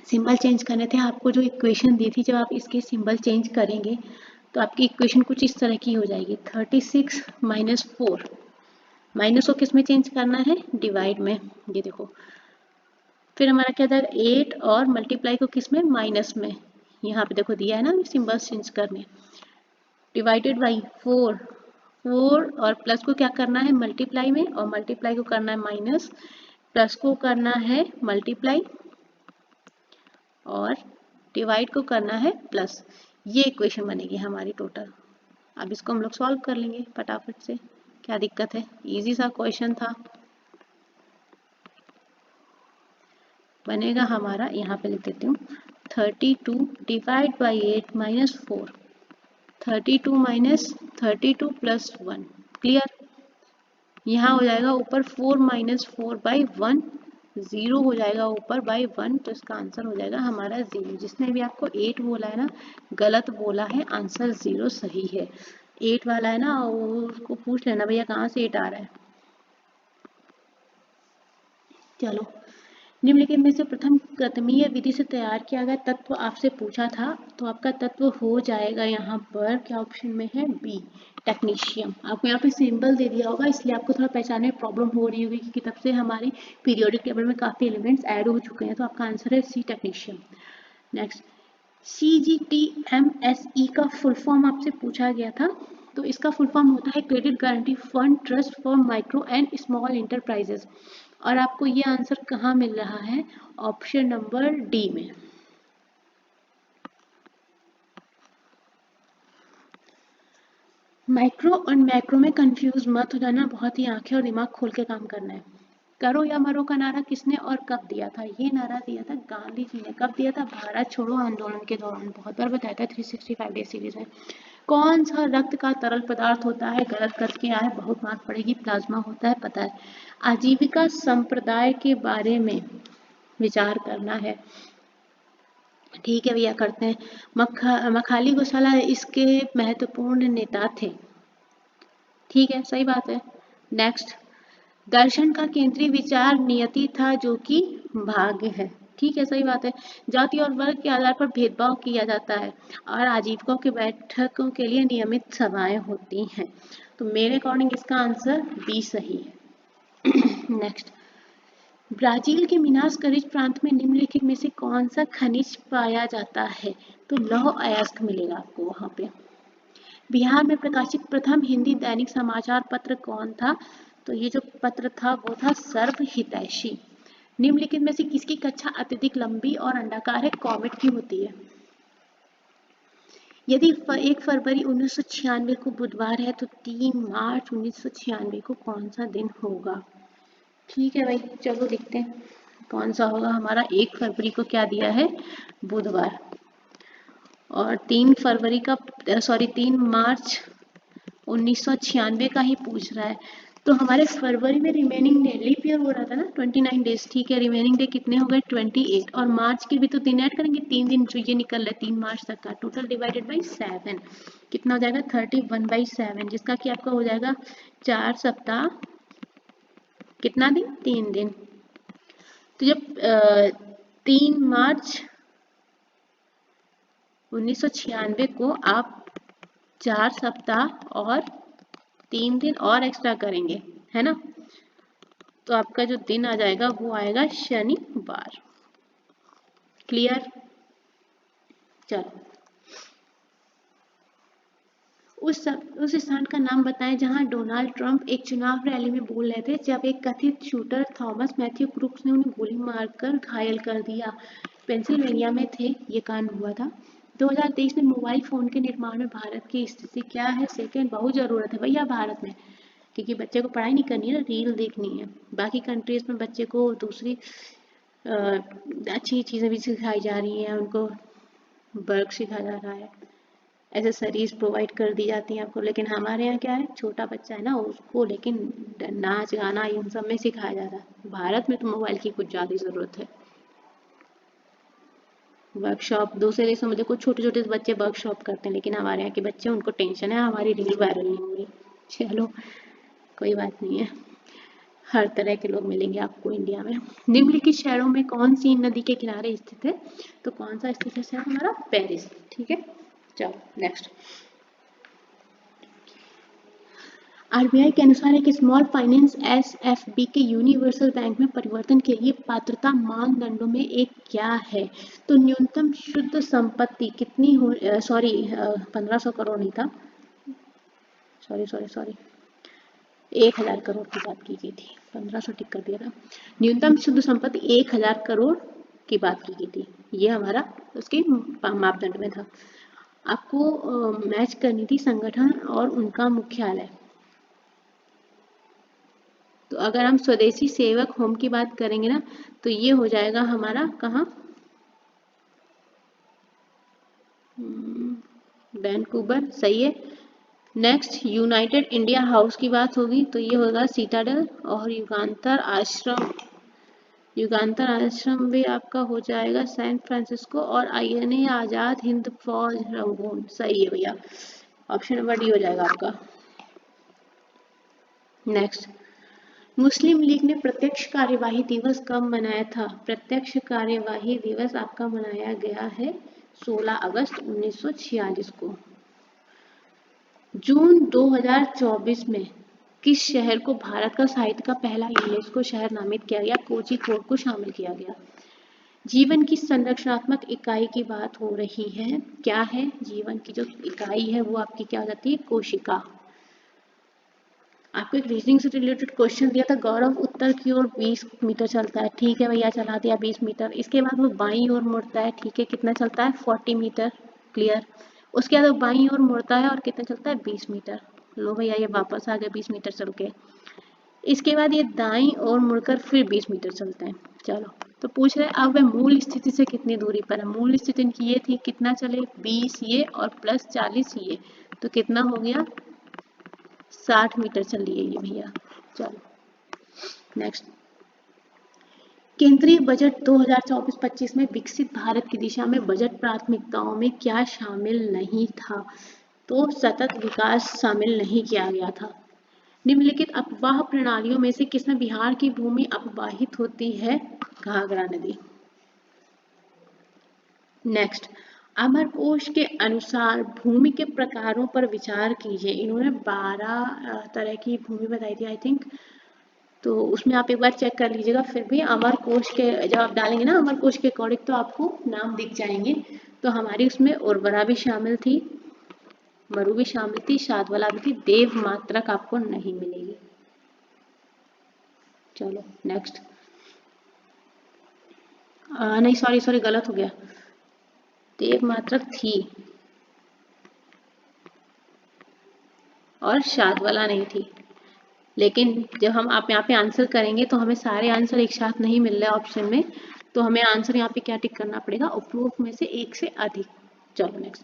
सिंबल चेंज करने थे आपको, जो इक्वेशन दी थी, जब आप इसके सिंबल चेंज करेंगे तो आपकी इक्वेशन कुछ इस तरह की हो जाएगी। 36 माइनस 4, माइनस को किस में चेंज करना है? डिवाइड में। ये देखो, फिर हमारा क्या था? 8 और मल्टीप्लाई को किस में? माइनस में। यहाँ पे देखो दिया है ना सिंबल्स चेंज करने। डिवाइडेड बाई 4, 4 और प्लस को क्या करना है? मल्टीप्लाई में, और मल्टीप्लाई को करना है माइनस, प्लस को करना है मल्टीप्लाई, और डिवाइड को करना है प्लस। ये इक्वेशन बनेगी हमारी टोटल। अब इसको हम लोग सॉल्व कर लेंगे फटाफट से, क्या दिक्कत है? इजी सा क्वेश्चन था। बनेगा हमारा, यहाँ पे लिख देती हूँ, 32 divide by 8 minus 4, 32 minus 32 plus 1। Clear. यहाँ हो जाएगा ऊपर 4 माइनस 4/1, 0 हो जाएगा ऊपर बाई 1, तो इसका आंसर हो जाएगा हमारा 0। जिसने भी आपको 8 बोला है ना, गलत बोला है, आंसर 0 सही है। 8 वाला है ना, वो उसको पूछ लेना भैया कहाँ से 8 आ रहा है। चलो, निम्नलिखित में से प्रथम कृतमीय विधि से तैयार किया गया तत्व आपसे पूछा था, तो आपका तत्व हो जाएगा यहाँ पर क्या ऑप्शन में है, बी, टेक्नीशियम। आपको यहाँ पे सिंबल दे दिया होगा, इसलिए आपको थोड़ा पहचानने में प्रॉब्लम हो रही होगी, क्योंकि तब से हमारे पीरियोडिक टेबल में काफी एलिमेंट्स ऐड हो चुके हैं। तो आपका आंसर है सी, टेक्नीशियम। नेक्स्ट, CGTMSE का फुल फॉर्म आपसे पूछा गया था, तो इसका फुल फॉर्म होता है credit guarantee fund trust for micro and small enterprises. और आपको ये आंसर कहाँ मिल रहा है, ऑप्शन नंबर डी में। माइक्रो और मैक्रो में कंफ्यूज मत हो जाना, बहुत ही आंखें और दिमाग खोल के काम करना है। करो या मरो का नारा किसने और कब दिया था, ये नारा दिया था गांधी जी ने। कब दिया था, भारत छोड़ो आंदोलन के दौरान। बहुत बार बताया था 365 डे सीरीज में। कौन सा रक्त का तरल पदार्थ होता है, गलत करके आए, बहुत मार्क पड़ेगी। प्लाज्मा होता है, पता है। आजीविका संप्रदाय के बारे में विचार करना है, ठीक है भैया करते हैं। मखाली गौशाला इसके महत्वपूर्ण नेता थे, ठीक है सही बात है। नेक्स्ट, दर्शन का केंद्रीय विचार नियति था, जो कि भाग्य है, ठीक है सही बात है। जाति और वर्ग के आधार पर भेदभाव किया जाता है और आजीविकों की बैठकों के लिए नियमित सभाएं होती हैं, तो मेरे अकॉर्डिंग इसका आंसर बी सही है। नेक्स्ट, ब्राजील के मिनास करिच प्रांत में निम्नलिखित में से कौन सा खनिज पाया जाता है, तो लौह अयस्क मिलेगा आपको वहां पे। बिहार में प्रकाशित प्रथम हिंदी दैनिक समाचार पत्र कौन था, तो ये जो पत्र था वो था सर्व हितैषी। निम्नलिखित में से किसकी कक्षा अत्यधिक लंबी और अंडाकार है, कॉमेट की होती है। यदि 1 फरवरी 1996 को बुधवार है, तो 3 मार्च 1996 को कौन सा दिन होगा। ठीक है भाई, चलो देखते हैं कौन सा होगा हमारा। 1 फरवरी को क्या दिया है, बुधवार। और 3 मार्च 1996 का ही पूछ रहा है। तो हमारे फरवरी में रिमेनिंग डे, लीप ईयर हो रहा था ना, 29 डेज, ठीक है। रिमेनिंग डे कितने हो गए, 28। और मार्च के भी तो 3 ऐड करेंगे, 3 दिन जो ये निकल रहा है 3 मार्च तक का, टोटल डिवाइडेड बाई 7 कितना हो जाएगा, 31/7, जिसका कि आपका हो जाएगा 4 सप्ताह, कितना दिन, 3 दिन। तो जब 3 मार्च 1996 को आप 4 सप्ताह और 3 दिन और एक्स्ट्रा करेंगे, है ना, तो आपका जो दिन आ जाएगा वो आएगा शनिवार। क्लियर। चलो, उस स्थान का नाम बताएं जहां डोनाल्ड ट्रंप एक चुनाव रैली में बोल रहे थे, जब एक कथित शूटर थॉमस मैथ्यू क्रूक्स ने उन्हें गोली मारकर घायल कर दिया। पेंसिल्वेनिया में थे, ये कांड हुआ था। 2023 में मोबाइल फोन के निर्माण में भारत की स्थिति क्या है, सेकंड, बहुत जरूरत है भैया भारत में, क्योंकि बच्चे को पढ़ाई नहीं करनी है ना, रील देखनी है। बाकी कंट्रीज में बच्चे को दूसरी अच्छी चीज़ें भी सिखाई जा रही हैं, उनको वर्क सिखाया जा रहा है, एसेसरीज प्रोवाइड कर दी जाती हैं आपको। लेकिन हमारे यहाँ क्या है, छोटा बच्चा है ना, उसको लेकिन नाच गाना इन सब में सिखाया जा रहा है। भारत में तो मोबाइल की कुछ ज़्यादा ज़रूरत है। वर्कशॉप दूसरे देशों में देखो, छोटे छोटे बच्चे वर्कशॉप करते हैं, लेकिन हमारे यहाँ के बच्चे, उनको टेंशन है हमारी रील वायरल नहीं हो रही। चलो कोई बात नहीं है, हर तरह के लोग मिलेंगे आपको इंडिया में। निम्नलिखित शहरों में कौन सी नदी के किनारे स्थित है, तो कौन सा स्थित है शहर हमारा, पेरिस, ठीक है। चलो नेक्स्ट, आरबीआई के अनुसार एक स्मॉल फाइनेंस एसएफबी के यूनिवर्सल बैंक में परिवर्तन के लिए पात्रता मानदंडों में एक क्या है, तो न्यूनतम शुद्ध संपत्ति कितनी हो, सॉरी 1500 करोड़ नहीं था, सॉरी 1000 करोड़ की बात की गई थी, 1500 टिक कर दिया था। न्यूनतम शुद्ध संपत्ति 1000 करोड़ की बात की गई थी, ये हमारा उसके मापदंड में था। आपको मैच करनी थी संगठन और उनका मुख्यालय। तो अगर हम स्वदेशी सेवक होम की बात करेंगे ना, तो ये हो जाएगा हमारा कहाँ, वैंकूवर सही है। नेक्स्ट यूनाइटेड इंडिया हाउस की बात होगी तो ये होगा सीटाडल। और युगांतर आश्रम भी आपका हो जाएगा सैन फ्रांसिस्को। और आईएनए आजाद हिंद फौज रंगून सही है भैया, ऑप्शन नंबर डी हो जाएगा आपका। नेक्स्ट मुस्लिम लीग ने प्रत्यक्ष कार्यवाही दिवस कब मनाया था? प्रत्यक्ष कार्यवाही दिवस आपका मनाया गया है 16 अगस्त 1946 को। जून 2024 में किस शहर को भारत का साहित्य का पहला यूनेस्को शहर नामित किया गया? कोझिकोड को शामिल किया गया। जीवन की संरचनात्मक इकाई की बात हो रही है, क्या है? जीवन की जो इकाई है वो आपकी क्या हो जाती है? कोशिका। आपको एक रीजनिंग से रिलेटेड क्वेश्चन दिया था, गौरव उत्तर की ओर 20 मीटर चलता है, ठीक है भैया चला दिया 20 मीटर। इसके बाद वो बाईं ओर मुड़ता है, ठीक है कितना चलता है? 40 मीटर, क्लियर। उसके बाद वो बाईं ओर मुड़ता है और कितना चलता है? 20 मीटर। लो भैया ये वापस आ गए 20 मीटर चल के। इसके बाद ये दाईं ओर मुड़कर फिर 20 मीटर चलते हैं। चलो तो पूछ रहे अब वह मूल स्थिति से कितनी दूरी पर है? मूल स्थिति इनकी ये थी, कितना चले? 20 ये और प्लस 40 ये, तो कितना हो गया? 60 मीटर चल लिए ये भैया। चलो नेक्स्ट केंद्रीय बजट 2024-25 में विकसित भारत की दिशा में बजट प्राथमिकताओं में क्या शामिल नहीं था? तो सतत विकास शामिल नहीं किया गया था। निम्नलिखित अपवाह प्रणालियों में से किसमें बिहार की भूमि अपवाहित होती है? घाघरा नदी। नेक्स्ट अमरकोश के अनुसार भूमि के प्रकारों पर विचार कीजिए। इन्होंने 12 तरह की भूमि बताई थी आई थिंक, तो उसमें आप एक बार चेक कर लीजिएगा। फिर भी अमरकोश के जब आप डालेंगे ना अमरकोश के अकॉर्डिंग तो आपको नाम दिख जाएंगे। तो हमारी उसमें उर्वरा भी शामिल थी, मरु भी शामिल थी, शादवाला भी थी, देव मात्रक आपको नहीं मिलेगी। चलो नेक्स्ट नहीं सॉरी गलत हो गया, देव मात्रक थी और शादवाला नहीं थी। लेकिन जब हम आप यहाँ पे आंसर करेंगे तो हमें सारे आंसर एक साथ नहीं मिल रहे ऑप्शन में, तो हमें आंसर यहाँ पे क्या टिक करना पड़ेगा? उपरोक्त में से एक से अधिक। चलो नेक्स्ट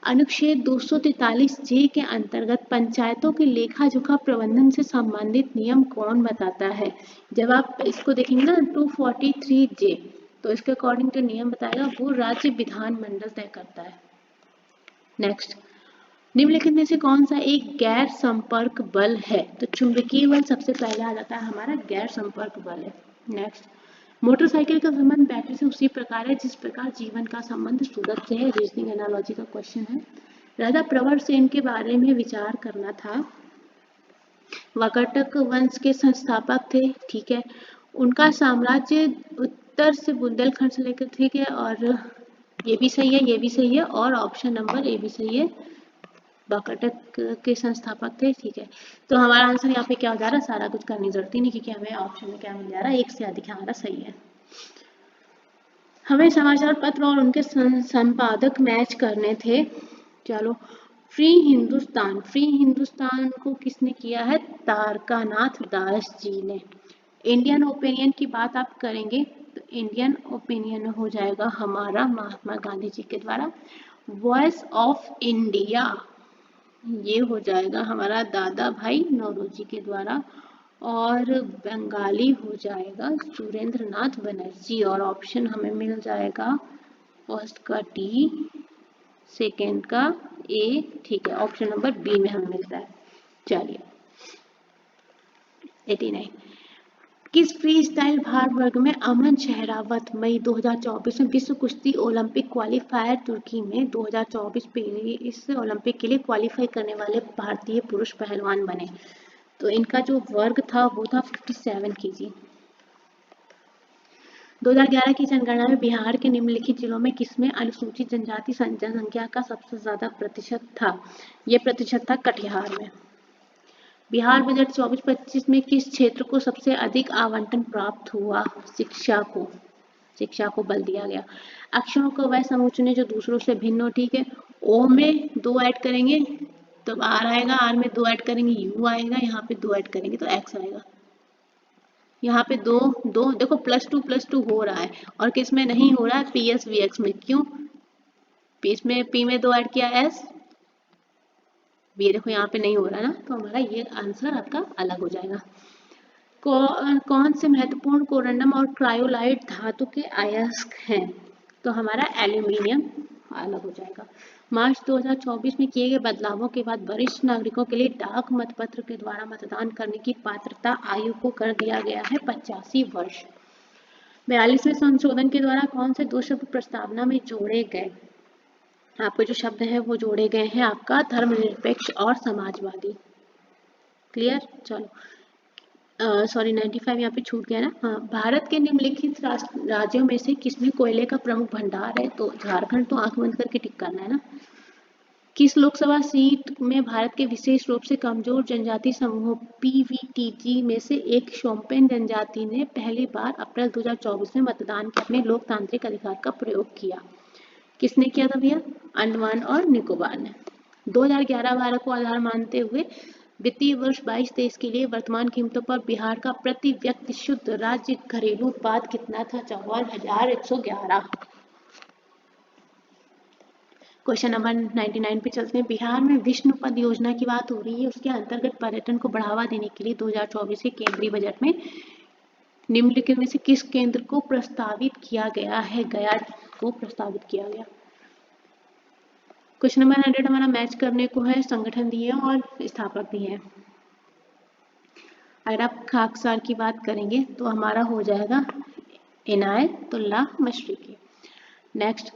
अनुच्छेद 243 जे के अंतर्गत पंचायतों के लेखा जोखा प्रबंधन से संबंधित नियम कौन बताता है? जब आप इसको देखेंगे ना 243 जे, तो इसके अकॉर्डिंग जो नियम बताएगा वो राज्य विधानमंडल तय करता है। नेक्स्ट निम्नलिखित में से कौन सा एक गैर संपर्क बल है? तो चुंबकीय बल सबसे पहले आ जाता है हमारा, गैर संपर्क बल है। नेक्स्ट मोटरसाइकिल का संबंध बैटरी से उसी प्रकार है जिस प्रकार जीवन का संबंध सूरज से है। रीजनिंग एनालॉजी का क्वेश्चन है। राजा प्रवर सेन के बारे में विचार करना था। वाकाटक वंश के संस्थापक थे, ठीक है। उनका साम्राज्य उत्तर से बुंदेलखंड से लेकर, ठीक है। और ये भी सही है, ये भी सही है, और ऑप्शन नंबर ए भी सही है, वाकाटक के संस्थापक थे, ठीक है। तो हमारा आंसर यहाँ पे क्या हो जा रहा है? सारा कुछ करने की जरूरत ही नहीं क्योंकि हमें ऑप्शन में क्या मिल जा रहा है? एक से अधिक हमारा सही है। हमें समाचार पत्र और उनके संपादक मैच करने थे। चलो फ्री हिंदुस्तान को किसने किया है? तारकानाथ दास जी ने। इंडियन ओपिनियन की बात आप करेंगे तो इंडियन ओपिनियन हो जाएगा हमारा महात्मा गांधी जी के द्वारा। वॉइस ऑफ इंडिया ये हो जाएगा हमारा दादा भाई नौरोजी के द्वारा। और बंगाली हो जाएगा सुरेंद्र नाथ बनर्जी। और ऑप्शन हमें मिल जाएगा फर्स्ट का डी, सेकेंड का ए, ठीक है। ऑप्शन नंबर बी में हमें मिलता है। चलिए 89 किस फ्री स्टाइल भार वर्ग में अमन शहरावत मई 2024 में विश्व कुश्ती ओलंपिक क्वालिफायर तुर्की में 2024 पेरिस ओलंपिक के लिए क्वालिफाई करने वाले भारतीय पुरुष पहलवान बने? तो इनका जो वर्ग था वो था 57 केजी। 2011 की जनगणना में बिहार के निम्नलिखित जिलों में किसमें अनुसूचित जनजाति जनसंख्या का सबसे ज्यादा प्रतिशत था? ये प्रतिशत था कटिहार में। बिहार बजट 24-25 में किस क्षेत्र को सबसे अधिक आवंटन प्राप्त हुआ? शिक्षा को बल दिया गया। अक्षरों का वह समूह चुने जो दूसरों से भिन्न हो, ठीक है। ओ में 2 ऐड करेंगे तो आर आएगा, आर में 2 ऐड करेंगे यू आएगा, यहाँ पे 2 ऐड करेंगे तो एक्स आएगा। यहाँ पे 2 देखो +2 हो रहा है और किस में नहीं हो रहा है? PS VX में। क्यों? पी में 2 ऐड किया एस, ये देखो यहाँ पे नहीं हो रहा ना, तो हमारा ये आंसर आपका अलग हो जाएगा। कौन से महत्वपूर्ण कोरंडम और क्रायोलाइट धातु के अयस्क हैं? तो हमारा एल्यूमिनियम अलग हो जाएगा। मार्च 2024 में किए गए बदलावों के बाद वरिष्ठ नागरिकों के लिए डाक मतपत्र के द्वारा मतदान करने की पात्रता आयु को कर दिया गया है 85 वर्ष। 42वें संशोधन के द्वारा कौन से दो शब्द प्रस्तावना में जोड़े गए? आपके जो शब्द हैं वो जोड़े गए हैं आपका धर्मनिरपेक्ष और समाजवादी। क्लियर? चलो, सॉरी 95 यहाँ पे छूट गया ना। हाँ, भारत के निम्नलिखित राज्यों में से किसमें कोयले का प्रमुख भंडार है? तो झारखंड, तो आंख बंद करके टिक करना है ना। किस लोकसभा सीट में भारत के विशेष रूप से कमजोर जनजाति समूहों पीवीटीजी में से एक शोम्पेन जनजाति ने पहली बार अप्रैल 2024 में मतदान के अपने लोकतांत्रिक अधिकार का प्रयोग किया? किसने किया था भैया? अंडमान और निकोबार ने। 2011-12 को आधार मानते हुए वित्तीय वर्ष 22-23 के लिए वर्तमान कीमतों पर बिहार का प्रति व्यक्ति शुद्ध राज्य घरेलू उत्पाद कितना था? 54,111। क्वेश्चन नंबर 99 पे चलते हैं। बिहार में विष्णुपद योजना की बात हो रही है, उसके अंतर्गत पर्यटन को बढ़ावा देने के लिए 2024 के केंद्रीय बजट में निम्नलिखित में से किस केंद्र को प्रस्तावित किया गया है? गया को प्रस्तावित किया गया। क्वेश्चन नंबर 100 हमारा मैच करने को है, संगठन दिए और स्थापक दिए हैं। अगर आप खाकसार की बात करेंगे तो हमारा हो जाएगा इनायतुल्लाह मशरिकी। नेक्स्ट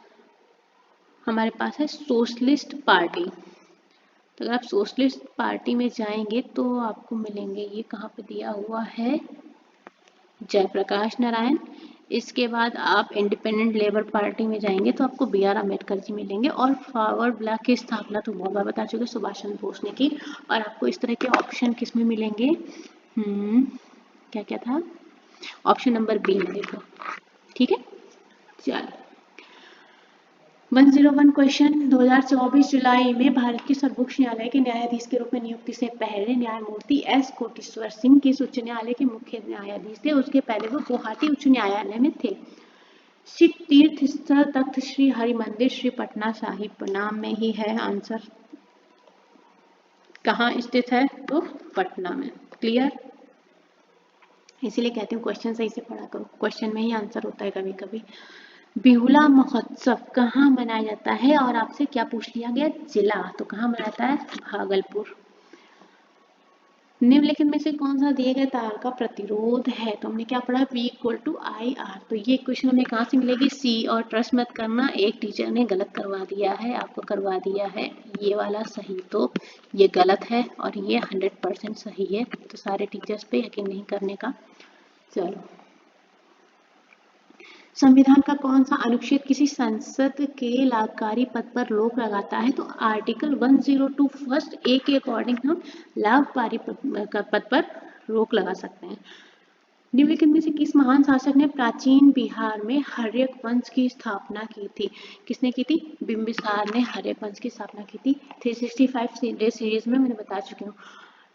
हमारे पास है सोशलिस्ट पार्टी। तो अगर आप सोशलिस्ट पार्टी में जाएंगे तो आपको मिलेंगे, ये कहाँ पे दिया हुआ है, जयप्रकाश नारायण। इसके बाद आप इंडिपेंडेंट लेबर पार्टी में जाएंगे तो आपको बी आर अम्बेडकर जी मिलेंगे। और फॉरवर्ड ब्लॉक की स्थापना तो बहुत बार बता चुके सुभाष चंद्र बोस ने की। और आपको इस तरह के ऑप्शन किस में मिलेंगे? क्या क्या था? ऑप्शन नंबर बी में देखो। ठीक है, चलो 101 क्वेश्चन। 2024 जुलाई में भारत के सर्वोच्च न्यायालय के न्यायाधीश के रूप में नियुक्ति से पहले न्यायमूर्ति एस कोटेश्वर सिंह किस उच्च न्यायालय के मुख्य न्यायाधीश थे? उसके पहले वो गुवाहाटी उच्च न्यायालय में थे। सिख तीर्थ स्थल तख्त श्री हरिमंदिर श्री पटना साहिब नाम में ही है आंसर। कहाँ स्थित है? तो पटना में। क्लियर? इसीलिए कहती हूँ क्वेश्चन सही से पढ़ा करो, क्वेश्चन में ही आंसर होता है कभी कभी। बिहुला महोत्सव कहाँ मनाया जाता है? और आपसे क्या पूछ लिया गया? जिला, तो कहाँ मनाता है? भागलपुर। निम्नलिखित में से कौन सा दिए गए तार का प्रतिरोध है? तो हमने क्या पढ़ा? V = IR। तो ये क्वेश्चन हमें कहाँ से मिलेगी? सी। और ट्रस्ट मत करना, एक टीचर ने गलत करवा दिया है, आपको करवा दिया है ये वाला सही, तो ये गलत है और ये 100% सही है। तो सारे टीचर्स पे यकीन नहीं करने का। चलो, संविधान का कौन सा अनुच्छेद किसी संसद के लाभकारी पद पर रोक लगाता है? तो आर्टिकल 102 फर्स्ट ए के अकॉर्डिंग हम लाभकारी पद पर रोक लगा सकते हैं। निम्नलिखित में से किस महान शासक ने प्राचीन बिहार में हर्यक वंश की स्थापना की थी? किसने की थी? बिंबिसार ने हर्यक वंश की स्थापना की थी। 365 डे सीरीज में मैंने बता चुकी हूँ।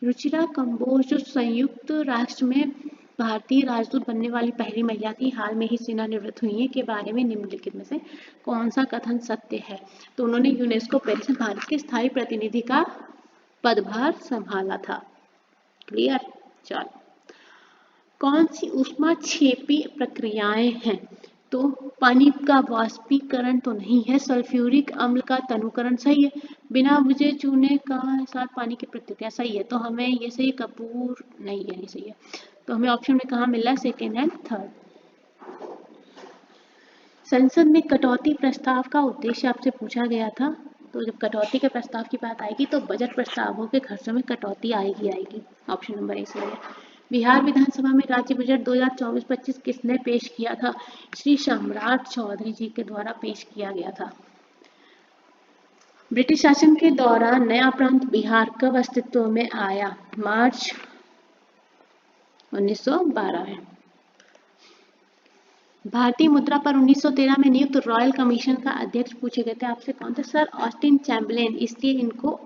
रुचिरा कंबोज जो संयुक्त राष्ट्र में भारतीय राजदूत बनने वाली पहली महिला थी, हाल में ही सेवानिवृत्त हुई है, के बारे में निम्नलिखित में से कौन सा कथन सत्य है? तो उन्होंने यूनेस्को पेरिस में भारत के स्थायी प्रतिनिधि का पदभार संभाला था। क्लियर? चलो, कौन सी ऊष्माक्षेपी प्रक्रियाएं हैं? तो पानी का वाष्पीकरण तो नहीं है। सल्फ्यूरिक अम्ल का तनुकरण सही है। बिना बुझे चूने का साथ पानी की प्रतिक्रिया सही है। तो हमें ये सही, कपूर नहीं है, नहीं सही है। तो हमें ऑप्शन में कहाँ मिल रहा है? Second and third. संसद में कटौती प्रस्ताव का उद्देश्य आपसे पूछा गया था। तो जब कटौती के प्रस्ताव की बात आएगी तो बजट प्रस्तावों के खर्चों में कटौती आएगी। ऑप्शन नंबर ए सही है। बिहार विधानसभा में राज्य बजट 2024-25 किसने पेश किया था? श्री सम्राट चौधरी जी के द्वारा पेश किया गया था। ब्रिटिश शासन के दौरान नया प्रांत बिहार कब अस्तित्व में आया? मार्च 1912 में। भारतीय मुद्रा पर 1913 में नियुक्त रॉयल कमीशन का अध्यक्ष पूछे गए थे आपसे, कौन थे? सर ऑस्टिन चैम्बरलेन, इसलिए इनको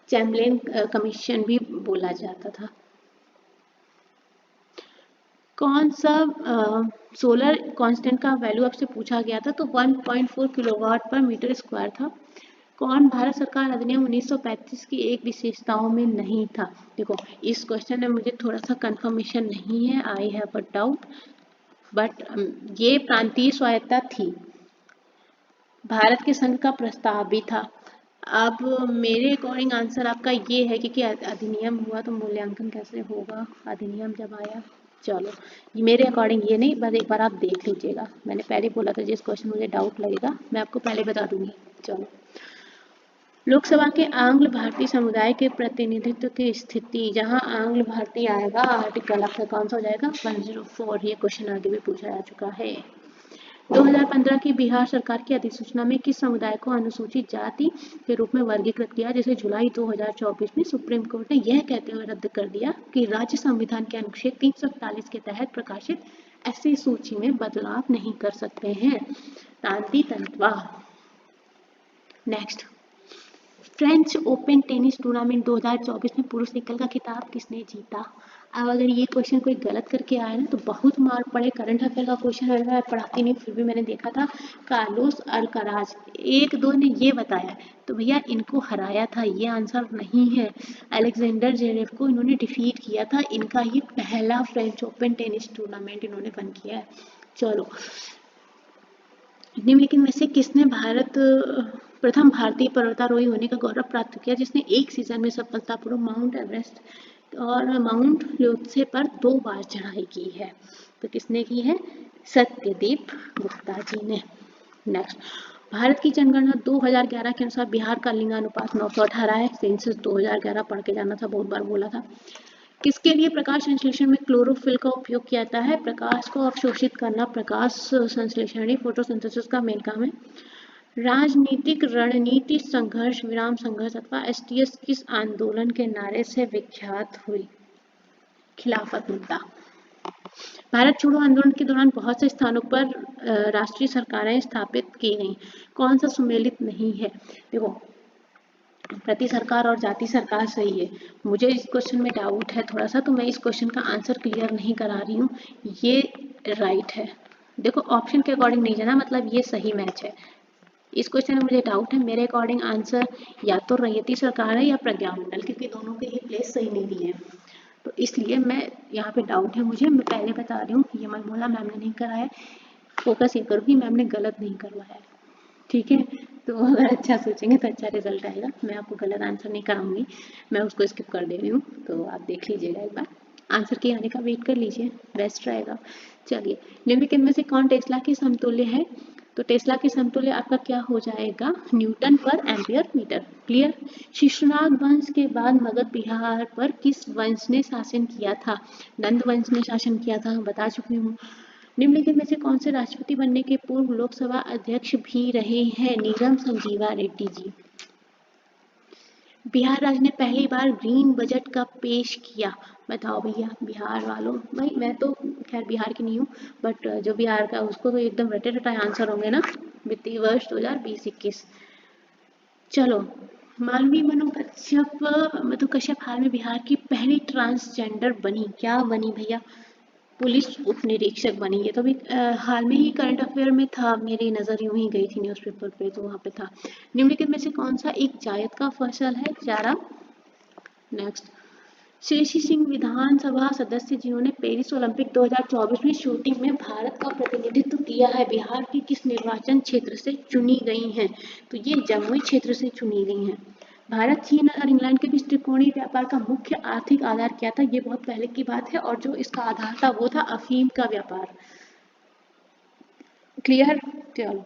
चैम्बरलेन कमीशन भी बोला जाता था। कौन सा सोलर कांस्टेंट का वैल्यू आपसे पूछा गया था? तो 1.4 किलोवाट पर मीटर स्क्वायर था। कौन भारत सरकार अधिनियम 1935 की एक विशेषताओं में नहीं था? देखो, इस क्वेश्चन में मुझे थोड़ा सा कंफर्मेशन नहीं है, I have a doubt, but ये प्रांतीय स्वायत्ता थी, भारत के संघ का प्रस्ताव भी था। अब मेरे अकॉर्डिंग आंसर आपका ये है कि अधिनियम हुआ तो मूल्यांकन कैसे होगा, अधिनियम जब आया। चलो, ये मेरे अकॉर्डिंग ये नहीं, बस एक बार आप देख लीजिएगा, मैंने पहले बोला था जिस क्वेश्चन मुझे डाउट लगेगा मैं आपको पहले बता दूंगी। चलो, लोकसभा के आंग्ल भारतीय समुदाय के प्रतिनिधित्व की स्थिति, जहां आंग्ल भारतीय आएगा आर्टिकल आपका कौन सा हो जाएगा, 104। ये क्वेश्चन आगे भी पूछा जा चुका है। 2015 की बिहार सरकार की अधिसूचना में किस समुदाय को अनुसूचित जाति के रूप में वर्गीकृत किया, जिसे जुलाई 2024 में सुप्रीम कोर्ट ने यह कहते हुए रद्द कर दिया कि राज्य संविधान के अनुच्छेद 341 के तहत प्रकाशित ऐसी सूची में बदलाव नहीं कर सकते हैं। तांती तंत्वा। Next, French Open tennis tournament 2024 में पुरुष सिंगल का खिताब किसने जीता? अब अगर ये क्वेश्चन कोई गलत करके आया ना तो बहुत मार पड़े। करंट अफेयर का क्वेश्चन है, मैं पढ़ाती नहीं फिर भी मैंने देखा था। कार्लोस अल्काराज, एक दो ने ये बताया तो भैया इनको हराया था, ये आंसर नहीं है। अलेक्जेंडर जेरेव को इन्होंने डिफीट किया था, इनका ये पहला फ्रेंच ओपन टेनिस टूर्नामेंट इन्होंने वन किया है। चलो, निम्नलिखित में से किसने प्रथम भारतीय पर्वतारोही होने का गौरव प्राप्त किया, जिसने एक सीजन में सफलतापूर्वक माउंट एवरेस्ट और माउंट ल्योत्से पर 2 बार चढ़ाई की है? तो किसने की है? सत्यदेव गुप्ता जी ने। नेक्स्ट, भारत की जनगणना 2011 के अनुसार बिहार का लिंगानुपात 918 है। सेंसस 2011 पढ़ के जाना था, बहुत बार बोला था। किसके लिए प्रकाश संश्लेषण में क्लोरोफिल का उपयोग किया जाता है? प्रकाश को अवशोषित करना प्रकाश संश्लेषण फोटोसिंथेसिस का मेन काम है। राजनीतिक रणनीति संघर्ष विराम संघर्ष अथवा एसटीएस किस आंदोलन के नारे से विख्यात हुई? खिलाफत मुद्दा। भारत छोड़ो आंदोलन के दौरान बहुत से स्थानों पर राष्ट्रीय सरकारें स्थापित की गईं, कौन सा सुमेलित नहीं है? देखो, प्रति सरकार और जाति सरकार सही है। मुझे इस क्वेश्चन में डाउट है थोड़ा सा, तो मैं इस क्वेश्चन का आंसर क्लियर नहीं करा रही हूँ। ये राइट है। देखो, ऑप्शन के अकॉर्डिंग नहीं जाना, मतलब ये सही मैच है। इस क्वेश्चन में मुझे डाउट है, मेरे अकॉर्डिंग आंसर या तो रैयती सरकार है या प्रज्ञा मंडल, क्योंकि दोनों के ही प्लेस सही नहीं दिए हैं, तो इसलिए मैं यहाँ पे डाउट है मुझे। मैं पहले बता रही हूँ, ये मत बोला मैम ने नहीं कराया, फोकस ये करूँगी मैम ने गलत नहीं करवाया, ठीक है? तो अगर अच्छा सोचेंगे तो अच्छा रिजल्ट आएगा। मैं आपको गलत आंसर नहीं कराऊंगी, मैं उसको स्किप कर दे रही हूँ, तो आप देख लीजिएगा एक बार, आंसर के आने का वेट कर लीजिए, बेस्ट रहेगा। चलिए, निम्नलिखित में से कौन टेस्ला के समतुल्य है? तो टेस्ला के समतुल्य आपका क्या हो जाएगा? न्यूटन पर एम्पियर मीटर। क्लियर? शिशुनाग वंश के बाद मगध बिहार पर किस वंश ने शासन किया था? नंद वंश ने शासन किया था, बता चुकी हूँ। निम्नलिखित में से कौन से राष्ट्रपति बनने के पूर्व लोकसभा अध्यक्ष भी रहे हैं? नीलम संजीवा रेड्डी जी। बिहार राज्य ने पहली बार ग्रीन बजट कब पेश किया? बताओ भैया बिहार वालों। भाई मैं तो खैर बिहार की नहीं हूँ, बट जो बिहार का उसको तो एकदम रटे रटाए आंसर होंगे ना, वित्तीय वर्ष 2020-21। चलो, मालवी मनु कश्यप हाल में बिहार की पहली ट्रांसजेंडर बनी, क्या बनी भैया? पुलिस उप निरीक्षक बनी। ये तो भी हाल में ही करंट अफेयर में था, मेरी नज़र यूं ही गई थी न्यूज़पेपर पे तो वहाँ पे था। निम्नलिखित में से कौन सा एक जायद का फसल है? चारा। नेक्स्ट, श्रेषी सिंह विधानसभा सदस्य जिन्होंने पेरिस ओलंपिक 2024 में शूटिंग में भारत का प्रतिनिधित्व किया है, बिहार के किस निर्वाचन क्षेत्र से चुनी गई हैं? तो ये जमुई क्षेत्र से चुनी गई हैं। भारत, चीन और इंग्लैंड के बीच त्रिकोणीय व्यापार का मुख्य आर्थिक आधार क्या था? ये बहुत पहले की बात है, और जो इसका आधार था वो था अफीम का व्यापार। क्लियर? चलो,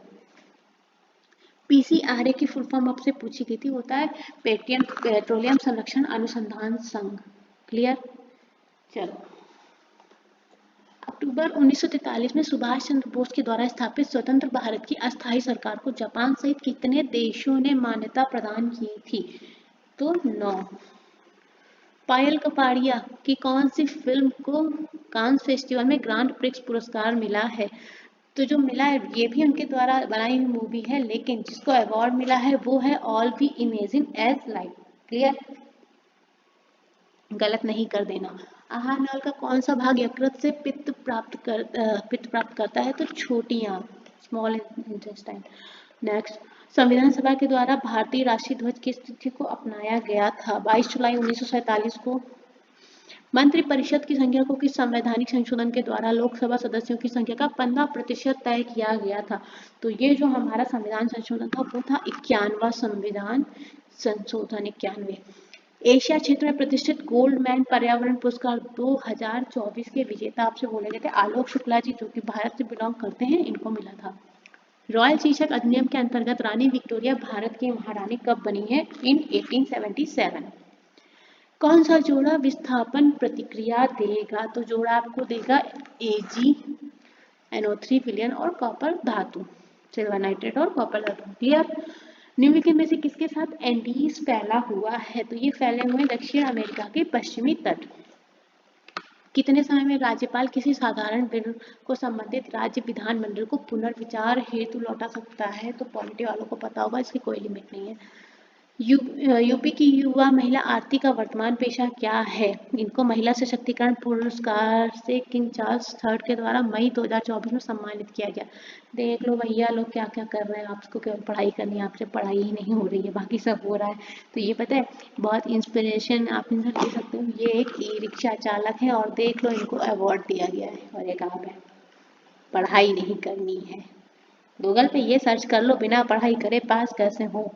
पीसीआरए की फुल फॉर्म आपसे पूछी गई थी, होता है पेट्रोलियम संरक्षण अनुसंधान संघ। क्लियर? चलो, अक्टूबर 1943 में सुभाष चंद्र बोस के द्वारा स्थापित स्वतंत्र भारत की अस्थायी सरकार को जापान सहित कितने देशों ने मान्यता प्रदान की थी? तो 9। पायल कपाड़िया की कौन सी फिल्म को कांस फेस्टिवल में ग्रांड प्रिक्स पुरस्कार मिला है? तो जो मिला है ये भी उनके द्वारा बनाई हुई मूवी है, लेकिन जिसको अवार्ड मिला है वो है all we imagine as life. Clear? गलत नहीं कर देना। आहार नल का कौन सा भाग यकृत से पित्त प्राप्त करता है? तो छोटी आंत, स्मॉल इंटेस्टाइन। नेक्स्ट, संविधान सभा के द्वारा भारतीय राष्ट्रीय ध्वज किस तिथि को अपनाया गया था? 22 जुलाई 1947 को। मंत्रिपरिषद की संख्या को किस संवैधानिक संशोधन के द्वारा लोकसभा सदस्यों की संख्या का 15% तय किया गया था? तो ये जो हमारा संविधान संशोधन था वो था 91वां संविधान संशोधन, 91। एशिया क्षेत्र में प्रतिष्ठित गोल्डमैन पर्यावरण पुरस्कार 2024 के विजेता आपसे बोले गए थे आलोक शुक्ला जी, जो कि भारत से बिलोंग करते हैं, इनको मिला था। रॉयल शीर्षक अधिनियम के अंतर्गत रानी विक्टोरिया भारत की महारानी कब बनी है? इन 1877। कौन सा जोड़ा विस्थापन प्रतिक्रिया देगा? तो जोड़ा आपको देगा AgNO3 विलयन और कॉपर धातु, सिल्वर नाइट्रेट और कॉपर धातु। क्लियर? निम्नलिखित में से किसके साथ एंडीज फैला हुआ है? तो ये फैले हुए दक्षिण अमेरिका के पश्चिमी तट। कितने समय में राज्यपाल किसी साधारण बिल को संबंधित राज्य विधानमंडल को पुनर्विचार हेतु लौटा सकता है? तो पॉलिटी वालों को पता होगा, इसकी कोई लिमिट नहीं है। यूपी की युवा महिला आरती का वर्तमान पेशा क्या है? इनको महिला सशक्तिकरण पुरस्कार से किंग चार्ल्स थर्ड के द्वारा मई 2024 में सम्मानित किया गया। देख लो भैया लोग क्या क्या कर रहे हैं, आपको केवल पढ़ाई करनी है, आपसे पढ़ाई ही नहीं हो रही है, बाकी सब हो रहा है। तो ये पता है, बहुत इंस्पिरेशन आप इनसे ले सकते हो। ये एक ई रिक्शा चालक है और देख लो इनको अवार्ड दिया गया है, और एक आप है, पढ़ाई नहीं करनी है। गूगल पे ये सर्च कर लो, बिना पढ़ाई करे पास कैसे हो।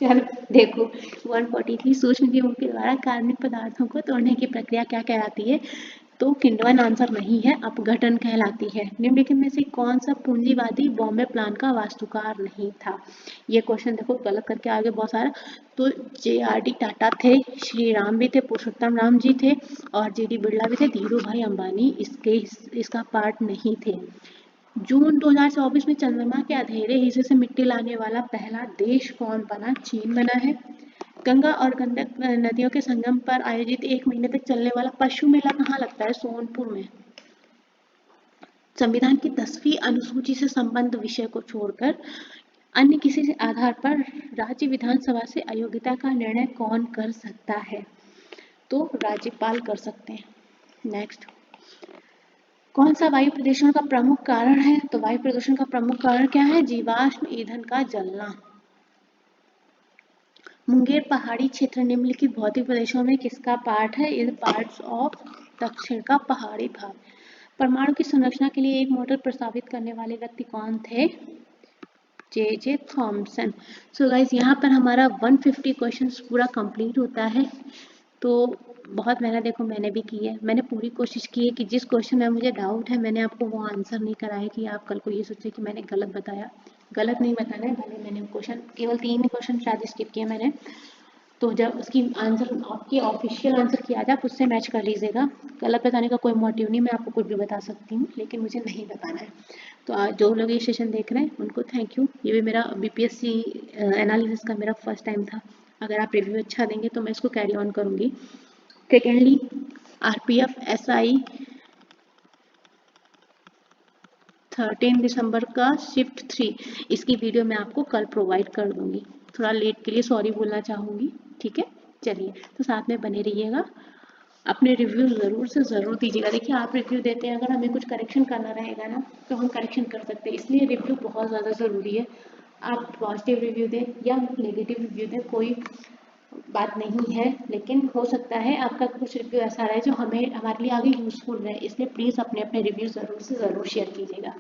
चलो देखो, 143 सूक्ष्म जीवों के द्वारा कार्बनिक पदार्थों को तोड़ने की प्रक्रिया क्या कहलाती है? तो किण्वन आंसर नहीं है, अपघटन कहलाती है। निम्नलिखित में से कौन सा पूंजीवादी बॉम्बे प्लान का वास्तुकार नहीं था? ये क्वेश्चन देखो गलत करके आगे बहुत सारा। तो JRD टाटा थे, श्री राम भी थे, पुरुषोत्तम राम जी थे, और JD बिरला भी थे, धीरू भाई अंबानी इसका पार्ट नहीं थे। जून 2024 में चंद्रमा के अंधेरे हिस्से से मिट्टी लाने वाला पहला देश कौन बना? चीन बना है। गंगा और गंडक नदियों के संगम पर आयोजित 1 महीने तक चलने वाला पशु मेला कहाँ लगता है? सोनपुर में। संविधान की 10वीं अनुसूची से संबद्ध विषय को छोड़कर अन्य किसी आधार पर राज्य विधानसभा से अयोग्यता का निर्णय कौन कर सकता है? तो राज्यपाल कर सकते हैं। नेक्स्ट, कौन सा वायु प्रदूषण का प्रमुख कारण है? तो वायु प्रदूषण का प्रमुख कारण क्या है? जीवाश्म ईंधन का जलना। मुंगेर पहाड़ी क्षेत्र निम्नलिखित भौतिक प्रदेशों में किसका पार्ट है? इन पार्ट्स ऑफ दक्षिण का पहाड़ी भाग। परमाणु की संरचना के लिए एक मॉडल प्रस्तावित करने वाले व्यक्ति कौन थे? J.J. थॉमसन। सो गाइज, यहाँ पर हमारा 150 क्वेश्चंस पूरा कंप्लीट होता है। तो बहुत मेहनत देखो मैंने भी की है, मैंने पूरी कोशिश की है कि जिस क्वेश्चन में मुझे डाउट है मैंने आपको वो आंसर नहीं कराया कि आप कल को ये सोचे कि मैंने गलत बताया। गलत नहीं बताना है, भले मैंने क्वेश्चन केवल 3 ही क्वेश्चन शायद स्किप किए मैंने। तो जब उसकी आंसर आपकी ऑफिशियल आंसर की आ जाए आप उससे मैच कर लीजिएगा। गलत बताने का कोई मोटिव नहीं, मैं आपको कुछ भी बता सकती हूँ, लेकिन मुझे नहीं बताना है। तो जो लोग ये सेशन देख रहे हैं उनको थैंक यू। ये भी मेरा BPSC एनालिसिस का मेरा फर्स्ट टाइम था। अगर आप रिव्यू अच्छा देंगे तो मैं इसको कैरी ऑन करूँगी। सेकेंडली, RPF SI 13 दिसंबर का शिफ्ट 3, इसकी वीडियो मैं आपको कल प्रोवाइड कर दूंगी। थोड़ा लेट के लिए सॉरी बोलना चाहूँगी, ठीक है। चलिए, तो साथ में बने रहिएगा, अपने रिव्यू ज़रूर से ज़रूर दीजिएगा। देखिए, आप रिव्यू देते हैं, अगर हमें कुछ करेक्शन करना रहेगा ना तो हम करेक्शन कर सकते हैं, इसलिए रिव्यू बहुत ज़्यादा ज़रूरी है। आप पॉजिटिव रिव्यू दें या नेगेटिव रिव्यू दें, कोई बात नहीं है, लेकिन हो सकता है आपका कुछ रिव्यू ऐसा रहे जो हमें हमारे लिए आगे यूजफुल रहे, इसलिए प्लीज़ अपने अपने रिव्यू ज़रूर से ज़रूर शेयर कीजिएगा।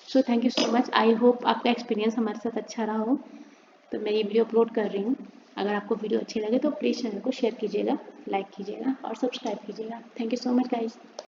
So thank you so much. I hope आपका एक्सपीरियंस हमारे साथ अच्छा रहा हो। तो मैं ये वीडियो अपलोड कर रही हूँ। अगर आपको वीडियो अच्छी लगे तो प्लीज़ चैनल को शेयर कीजिएगा, लाइक कीजिएगा और सब्सक्राइब कीजिएगा। Thank you so much guys.